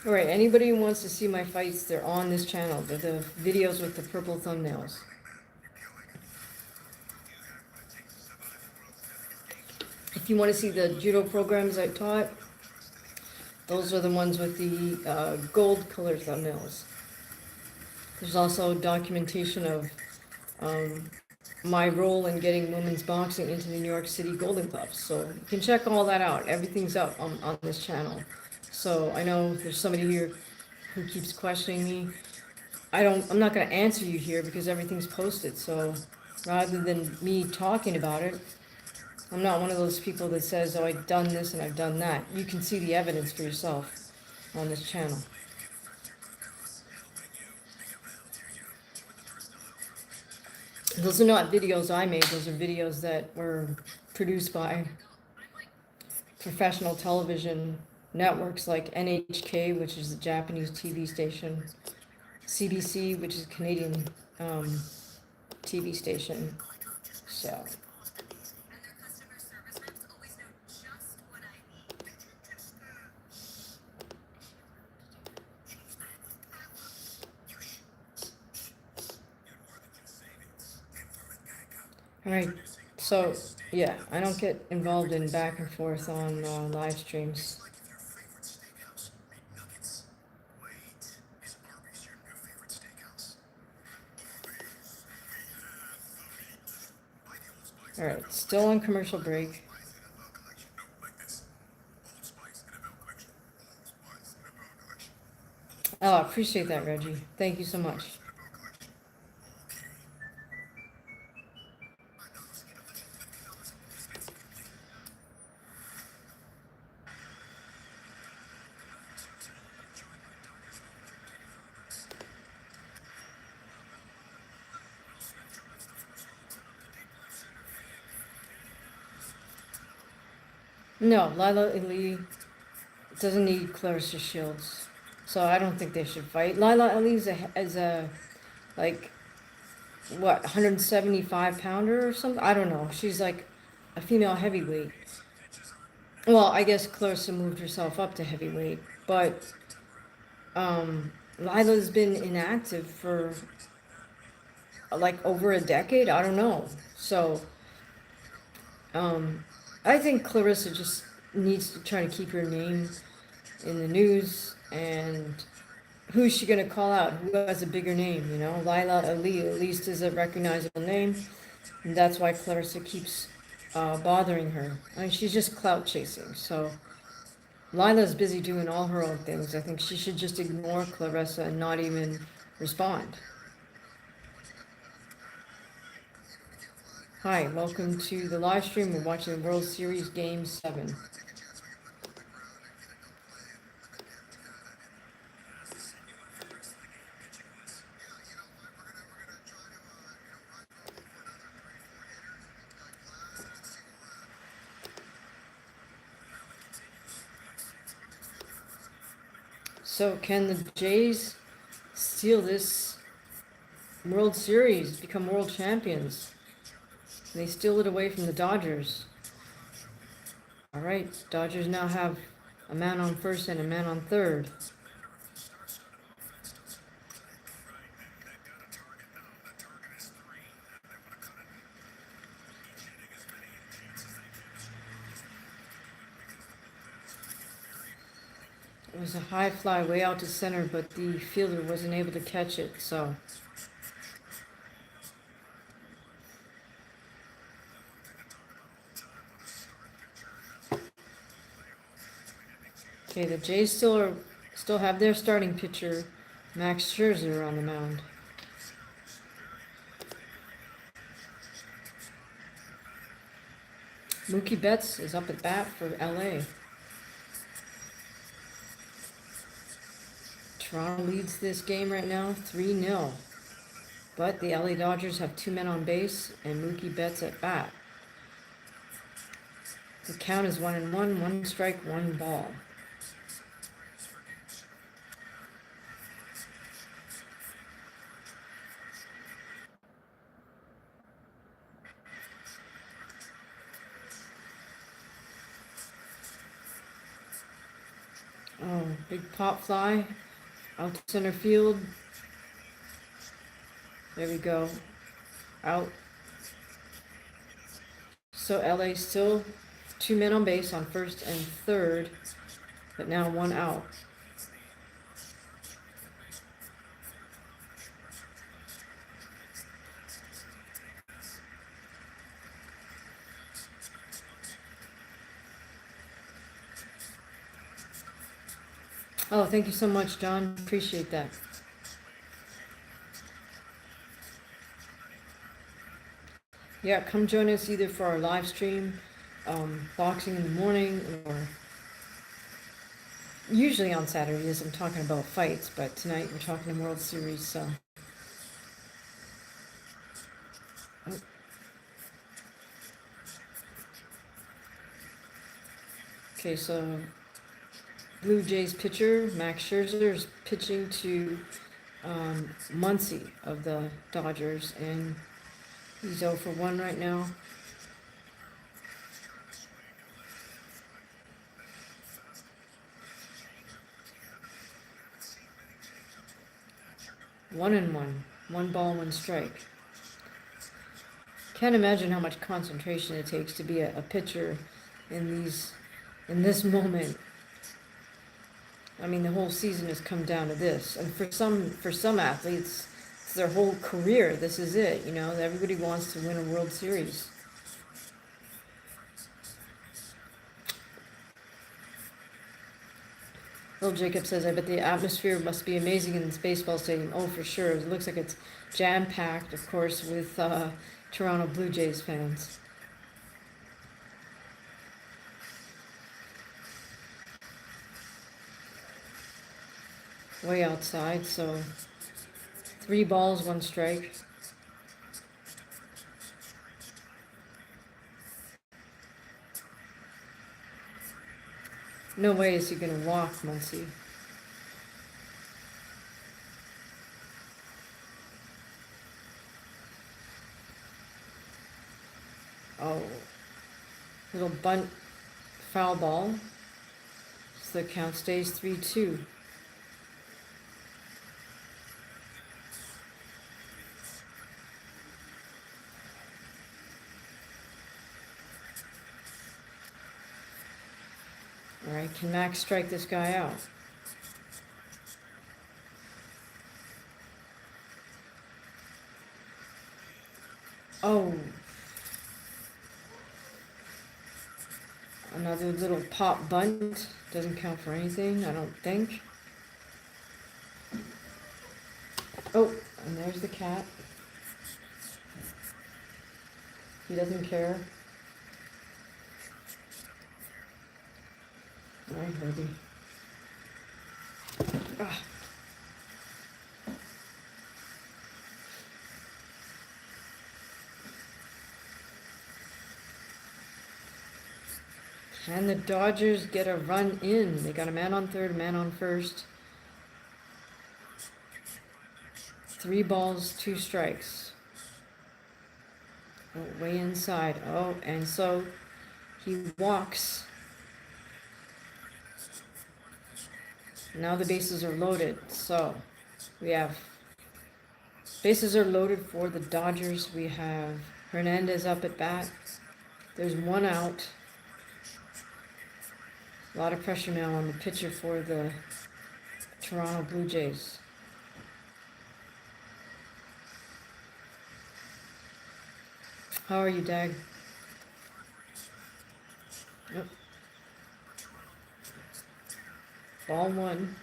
All right, anybody who wants to see my fights, they're on this channel. They're the videos with the purple thumbnails. If you want to see the judo programs I taught, those are the ones with the gold colored thumbnails. There's also documentation of my role in getting women's boxing into the New York City Golden Gloves. So you can check all that out. Everything's up on this channel. So I know there's somebody here who keeps questioning me. I'm not going to answer you here because everything's posted. So rather than me talking about it, I'm not one of those people that says, oh, I've done this and I've done that. You can see the evidence for yourself on this channel. Those are not videos I made. Those are videos that were produced by professional television networks like NHK, which is the Japanese TV station, CBC, which is a Canadian TV station. So. All right, so yeah, I don't get involved in back and forth on live streams. All right, still on commercial break. Oh, I appreciate that, Reggie. Thank you so much. No, Lila Ali doesn't need Clarissa Shields, so I don't think they should fight. Lila Ali is a like, what, 175 pounder or something? I don't know. She's like a female heavyweight. Well, I guess Clarissa moved herself up to heavyweight, but Lila's been inactive for like over a decade. I don't know. So I think Clarissa just needs to try to keep her name in the news. And who's she going to call out? Who has a bigger name? You know, Lila Ali at least is a recognizable name. And that's why Clarissa keeps bothering her. I mean, she's just clout chasing. So Lila's busy doing all her own things. I think she should just ignore Clarissa and not even respond. Hi, welcome to the live stream. We're watching the World Series Game 7. So can the Jays steal this World Series, become world champions? They steal it away from the Dodgers. All right, Dodgers now have a man on first and a man on third. It was a high fly way out to center, but the fielder wasn't able to catch it, so. Okay, the Jays still have their starting pitcher, Max Scherzer, on the mound. Mookie Betts is up at bat for LA. Toronto leads this game right now, 3-0. But the LA Dodgers have 2 men on base and Mookie Betts at bat. The count is 1-1, 1 strike, 1 ball. Oh, big pop fly out to center field. There we go. Out. So LA still 2 men on base on first and third, but now 1 out. Oh, thank you so much, John. Appreciate that. Yeah, come join us either for our live stream, boxing in the morning, or usually on Saturdays I'm talking about fights, but tonight we're talking World Series, so. Oh. Okay, so Blue Jays pitcher Max Scherzer is pitching to Muncy of the Dodgers, and he's 0 for 1 right now. One and one. 1 ball, 1 strike. Can't imagine how much concentration it takes to be a pitcher in this moment. I mean, the whole season has come down to this, and for some athletes, it's their whole career. This is it, Everybody wants to win a World Series. Bill Jacob says, I bet the atmosphere must be amazing in this baseball stadium. Oh, for sure. It looks like it's jam-packed, of course, with Toronto Blue Jays fans. Way outside, so 3 balls, 1 strike. No way is he going to walk, Muncy. Oh, little bunt foul ball. So the count stays 3-2. All right, can Max strike this guy out? Oh. Another little pop bunt. Doesn't count for anything, I don't think. Oh, and there's the cat. He doesn't care. All right, Herbie. Ah. And the Dodgers get a run in. They got a man on third, a man on first. 3 balls, 2 strikes. Oh, way inside. Oh, and so he walks. Now the bases are loaded. So we have bases are loaded for the Dodgers. We have Hernandez up at bat. There's 1 out. A lot of pressure now on the pitcher for the Toronto Blue Jays. How are you, Dag? Yep. Ball 1.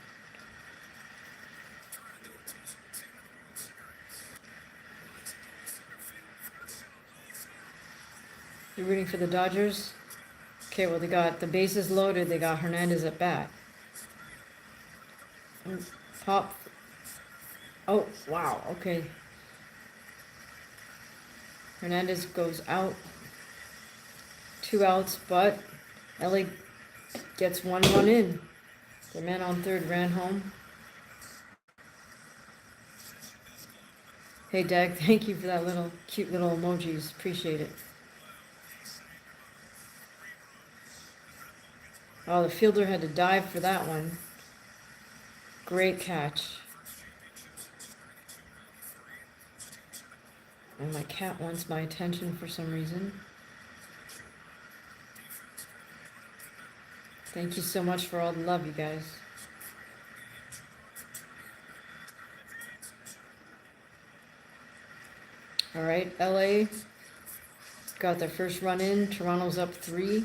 You're rooting for the Dodgers? Okay, well, they got the bases loaded. They got Hernandez at bat. Pop. Oh, wow. Okay. Hernandez goes out. 2 outs, but LA gets 1 run in. The man on third ran home. Hey, Dag, thank you for that cute little emojis. Appreciate it. Oh, the fielder had to dive for that one. Great catch. And my cat wants my attention for some reason. Thank you so much for all the love, you guys. All right, LA got their first run in. Toronto's up 3.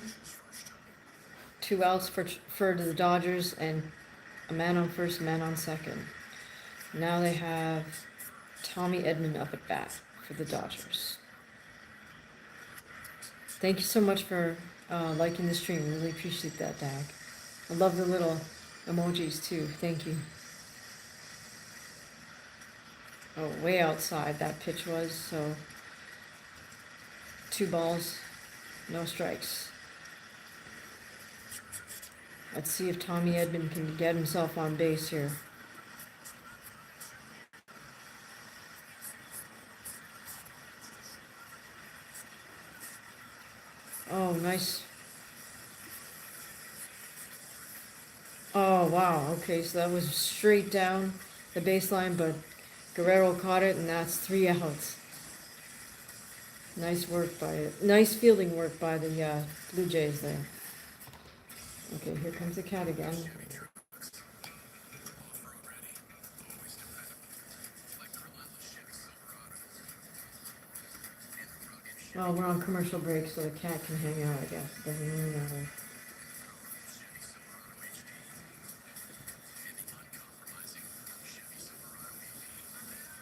2 outs for the Dodgers and a man on first, man on second. Now they have Tommy Edman up at bat for the Dodgers. Thank you so much for liking the stream. Really appreciate that, Dag. I love the little emojis too. Thank you. Oh, way outside that pitch was, so 2 balls, no strikes. Let's see if Tommy Edman can get himself on base here. Oh, nice. Oh, wow. Okay, so that was straight down the baseline, but Guerrero caught it, and that's 3 outs. Nice work by it. Nice fielding work by the Blue Jays there. Okay, here comes the cat again. Oh, we're on commercial break, so the cat can hang out, I guess. Doesn't really matter.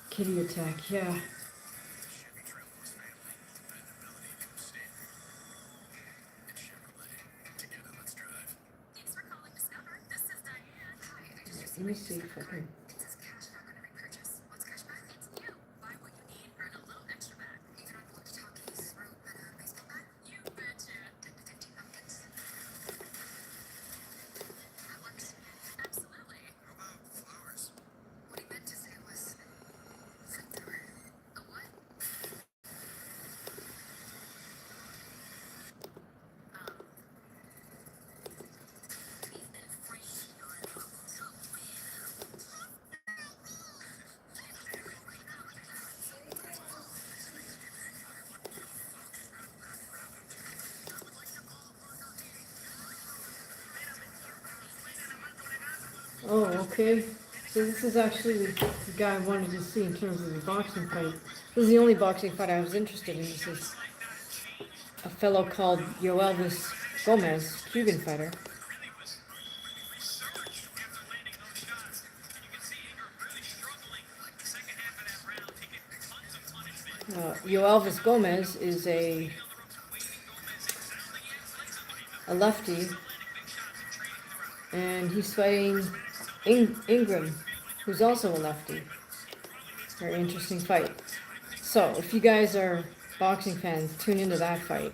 Kitty attack, yeah. Let me see if I can. Oh, okay. So this is actually the guy I wanted to see in terms of the boxing fight. This is the only boxing fight I was interested in. This is a fellow called Yoelvis Gomez, Cuban fighter. Yoelvis Gomez is a lefty, and he's fighting Ingram, who's also a lefty. Very interesting fight. So, if you guys are boxing fans, tune into that fight.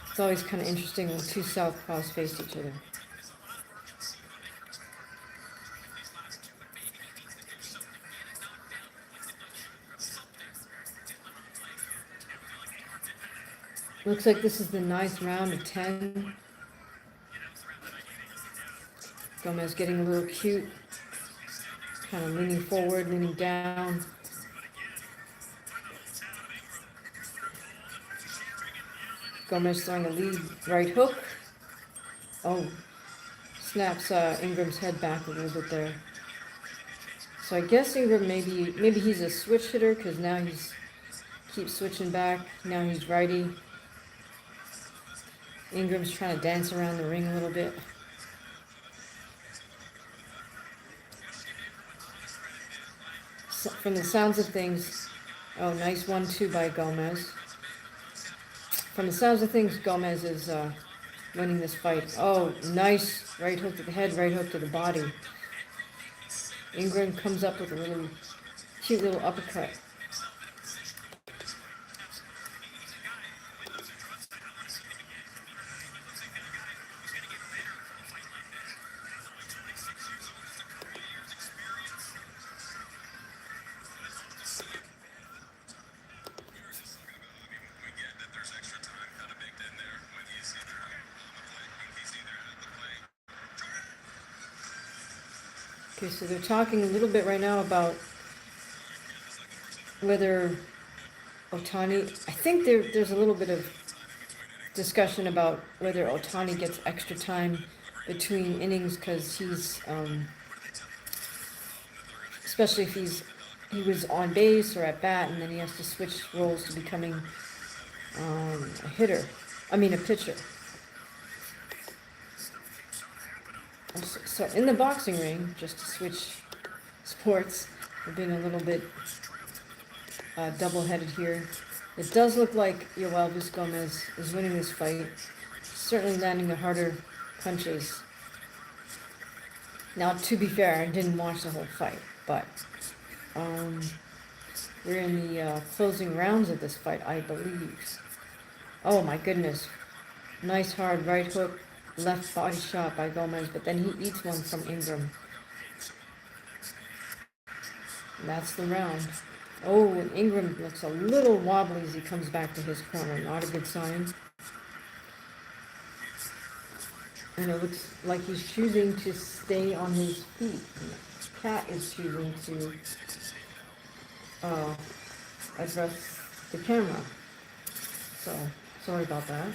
It's always kind of interesting when 2 southpaws face each other. Looks like this is the 9th round of 10. Gomez getting a little cute. Kind of leaning forward, leaning down. Gomez throwing a lead right hook. Oh, snaps Ingram's head back a little bit there. So I guess Ingram maybe he's a switch hitter because now he's keeps switching back. Now he's righty. Ingram's trying to dance around the ring a little bit. So from the sounds of things, oh, nice 1-2 by Gomez. From the sounds of things, Gomez is winning this fight. Oh, nice right hook to the head, right hook to the body. Ingram comes up with a little cute little uppercut. Okay, so they're talking a little bit right now about whether Otani, I think there's a little bit of discussion about whether Otani gets extra time between innings because he's, especially if he was on base or at bat, and then he has to switch roles to becoming a hitter. I mean, a pitcher. So in the boxing ring, just to switch sports, I've been a little bit double-headed here. It does look like Yoelvis Gomez is winning this fight, certainly landing the harder punches. Now, to be fair, I didn't watch the whole fight, but we're in the closing rounds of this fight, I believe. Oh my goodness. Nice hard right hook, left body shot by Gomez, but then he eats one from Ingram. And that's the round. Oh, and Ingram looks a little wobbly as he comes back to his corner. Not a good sign. And it looks like he's choosing to stay on his feet. And the cat is choosing to address the camera. So, sorry about that.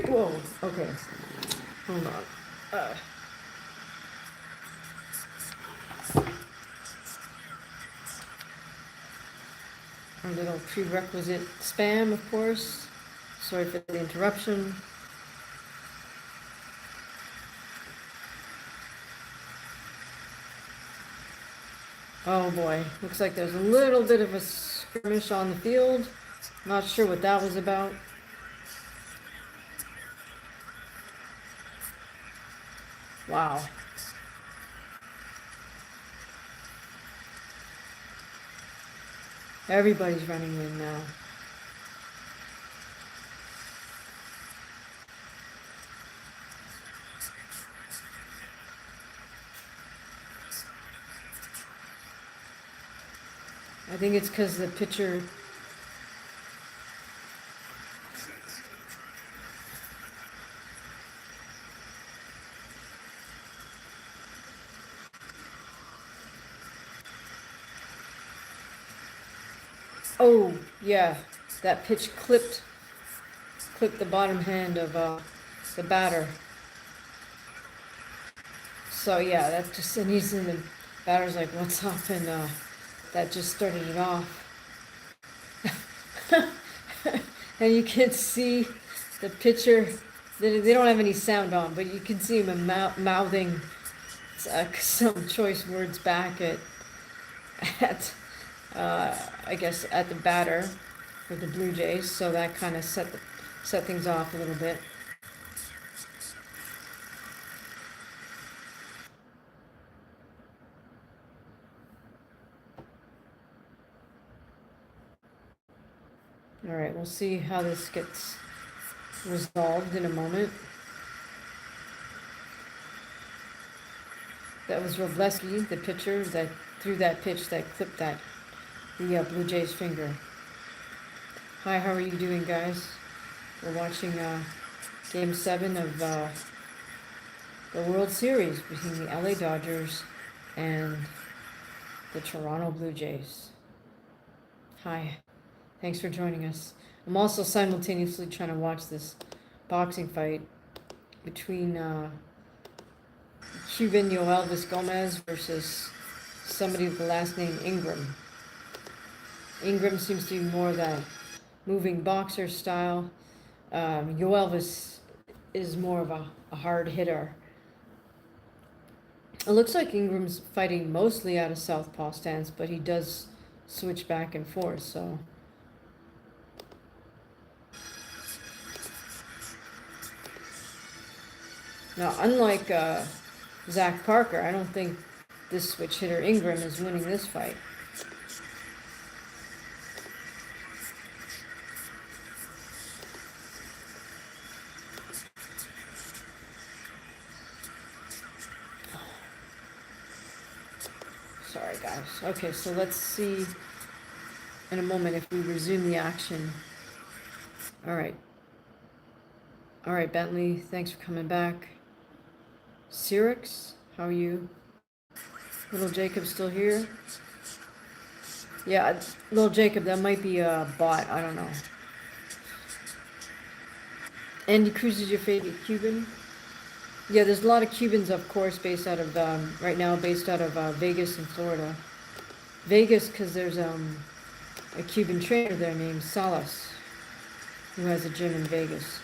Whoa, okay. Hold on. Our little prerequisite spam, of course. Sorry for the interruption. Oh boy, looks like there's a little bit of a skirmish on the field. Not sure what that was about. Wow. Everybody's running in now. I think it's because the pitcher oh, yeah, that pitch clipped the bottom hand of the batter. So yeah, that just, and he's in the batter's like, what's up? And that just started it off. And you can see the pitcher, they don't have any sound on, but you can see him mouthing some choice words back at I guess at the batter for the Blue Jays, so that kind of set things off a little bit. All right, we'll see how this gets resolved in a moment. That was Robleski, the pitcher, that threw that pitch that clipped the Blue Jays finger. Hi, how are you doing, guys? We're watching Game 7 of the World Series between the LA Dodgers and the Toronto Blue Jays. Hi, thanks for joining us. I'm also simultaneously trying to watch this boxing fight between Cuban Yoelvis Gomez versus somebody with the last name Ingram. Ingram seems to be more of that moving boxer style. Yoelvis is more of a hard hitter. It looks like Ingram's fighting mostly out of southpaw stance, but he does switch back and forth, so. Now, unlike Zach Parker, I don't think this switch hitter Ingram is winning this fight. Sorry, guys. Okay, so let's see in a moment if we resume the action. All right. All right, Bentley, thanks for coming back. Cyrix, how are you? Little Jacob still here? Yeah, Little Jacob, that might be a bot. I don't know. Andy Cruz is your favorite Cuban? Yeah, there's a lot of Cubans, of course, based out of right now, based out of Vegas and Florida. Vegas, because there's a Cuban trainer there named Salas, who has a gym in Vegas.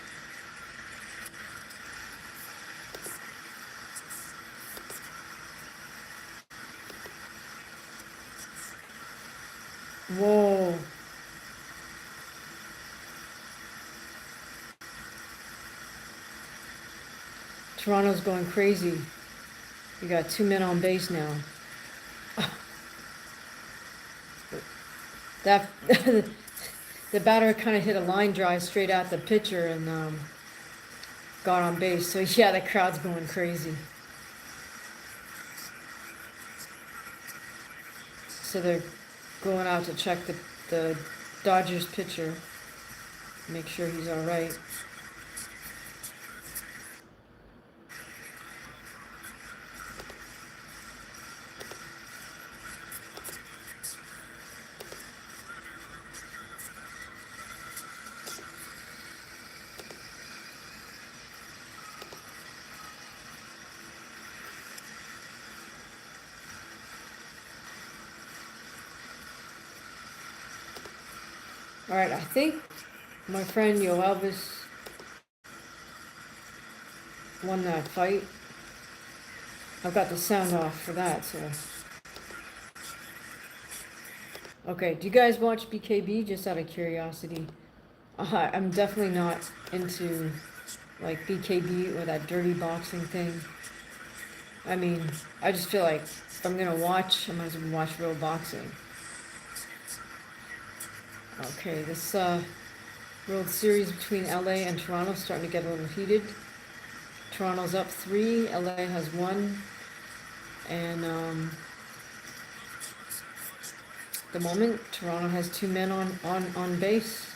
Whoa. Toronto's going crazy. You got 2 men on base now. That the batter kind of hit a line drive straight at the pitcher and got on base. So yeah, the crowd's going crazy. So they're going out to check the Dodgers pitcher, make sure he's all right. All right, I think my friend Yo Elvis won that fight. I've got the sound off for that, so. Okay, do you guys watch BKB, just out of curiosity? I'm definitely not into, like, BKB or that dirty boxing thing. I mean, I just feel like if I'm gonna watch, I might as well watch real boxing. Okay, this World Series between LA and Toronto is starting to get a little heated. Toronto's up 3, LA has 1, and the moment Toronto has 2 men on base.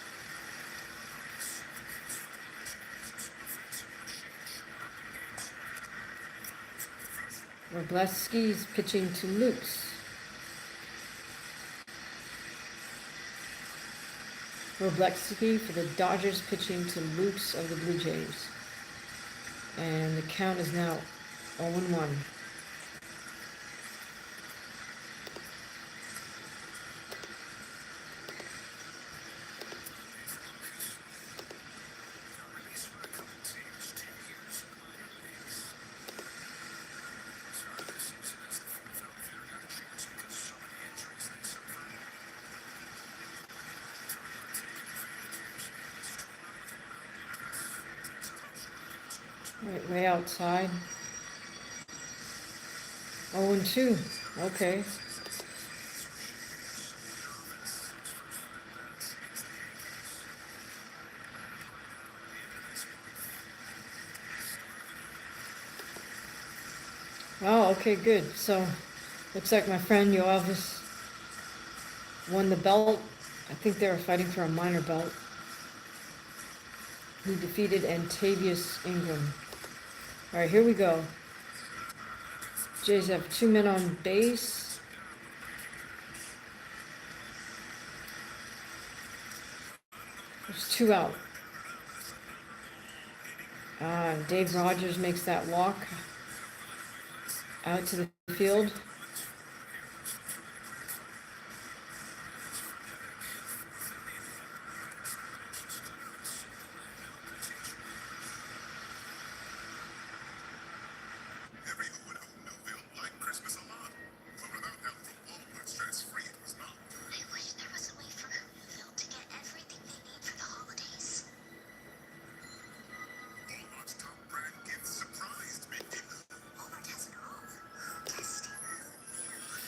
Wroblewski's pitching to Lukes. Wroblewski for the Dodgers pitching to Lukes of the Blue Jays. And the count is now 0-1. Right, way outside. 0-2. Okay. Oh, okay, good. So, looks like my friend Yo Elvis won the belt. I think they were fighting for a minor belt. He defeated Antavius Ingram. All right, here we go. Jays have 2 men on base. There's 2 out. Dave Rogers makes that walk out to the field.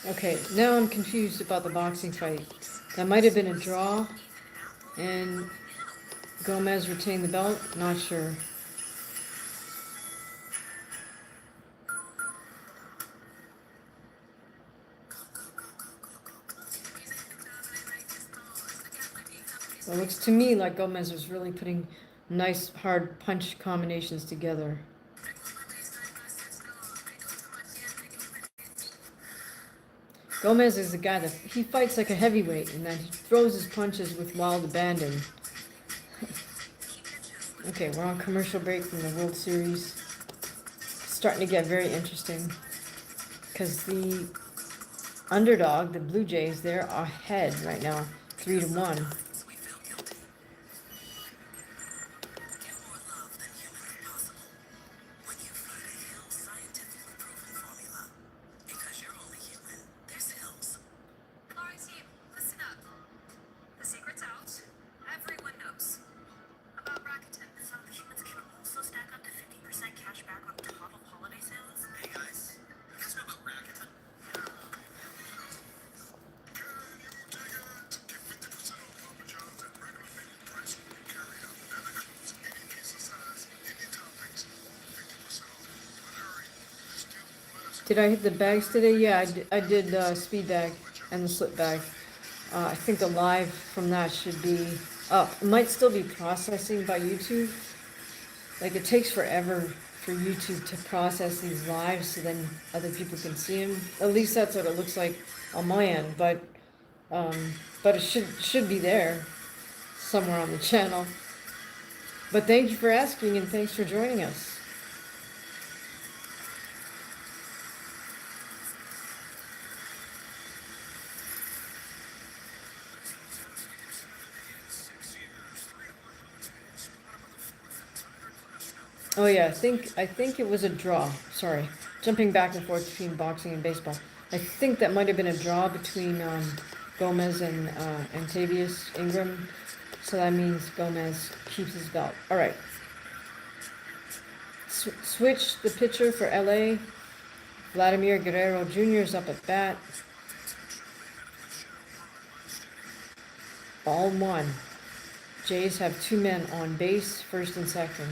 Okay, now I'm confused about the boxing fight. That might have been a draw, and Gomez retained the belt. Not sure. It looks to me like Gomez was really putting nice hard punch combinations together. Gomez is the guy that he fights like a heavyweight, and then he throws his punches with wild abandon. Okay, we're on commercial break from the World Series. Starting to get very interesting because the underdog, the Blue Jays, they're ahead right now, 3-1. Did I hit the bags today? Yeah, I did speed bag and the slip bag. I think the live from that should be up. It might still be processing by YouTube. Like, it takes forever for YouTube to process these lives so then other people can see them. At least that's what it looks like on my end. But it should be there somewhere on the channel. But thank you for asking, and thanks for joining us. Oh yeah, I think it was a draw. Sorry, jumping back and forth between boxing and baseball. I think that might have been a draw between Gomez and Tavius Ingram. So that means Gomez keeps his belt. All right. Switch the pitcher for LA. Vladimir Guerrero Jr. is up at bat. Ball one. Jays have two men on base, first and second.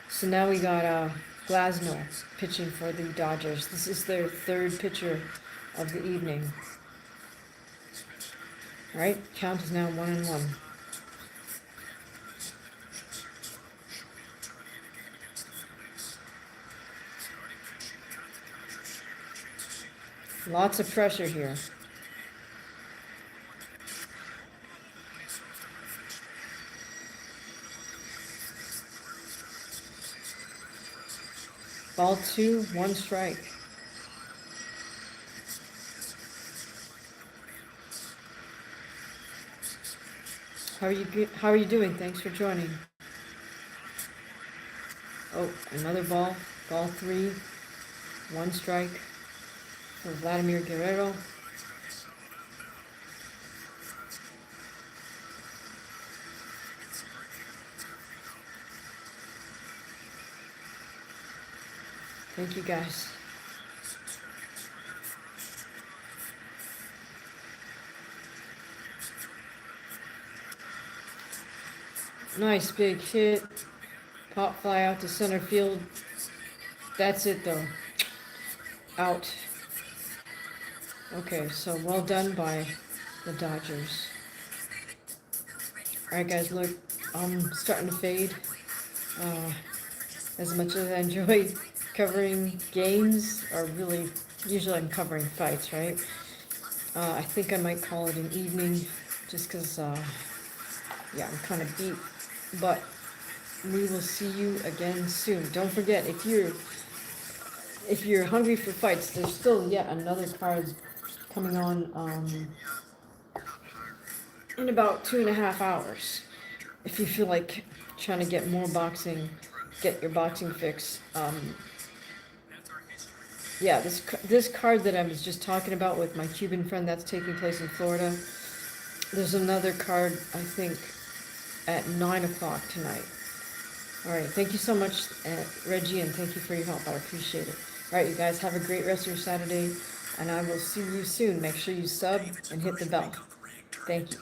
So now we got Glasnow pitching for the Dodgers. This is their third pitcher of the evening. All right, count is now 1-1. Lots of pressure here. Ball two, one strike. How are you doing? Thanks for joining. Oh, another ball. Ball three, one strike for Vladimir Guerrero. Thank you, guys. Nice big hit. Pop fly out to center field. That's it, though. Out. Okay, so well done by the Dodgers. All right, guys, look, I'm starting to fade. As much as I enjoy covering games, or really, usually I'm covering fights, right? I think I might call it an evening, just because, yeah, I'm kind of beat. But we will see you again soon. Don't forget, if you're hungry for fights, there's still yet another card coming on in about 2.5 hours. If you feel like trying to get more boxing, get your boxing fix. Yeah, this card that I was just talking about with my Cuban friend, that's taking place in Florida. There's another card, I think, at 9 o'clock tonight. All right, thank you so much, Reggie, and thank you for your help. I appreciate it. All right, you guys, have a great rest of your Saturday, and I will see you soon. Make sure you sub and hit the bell. Thank you.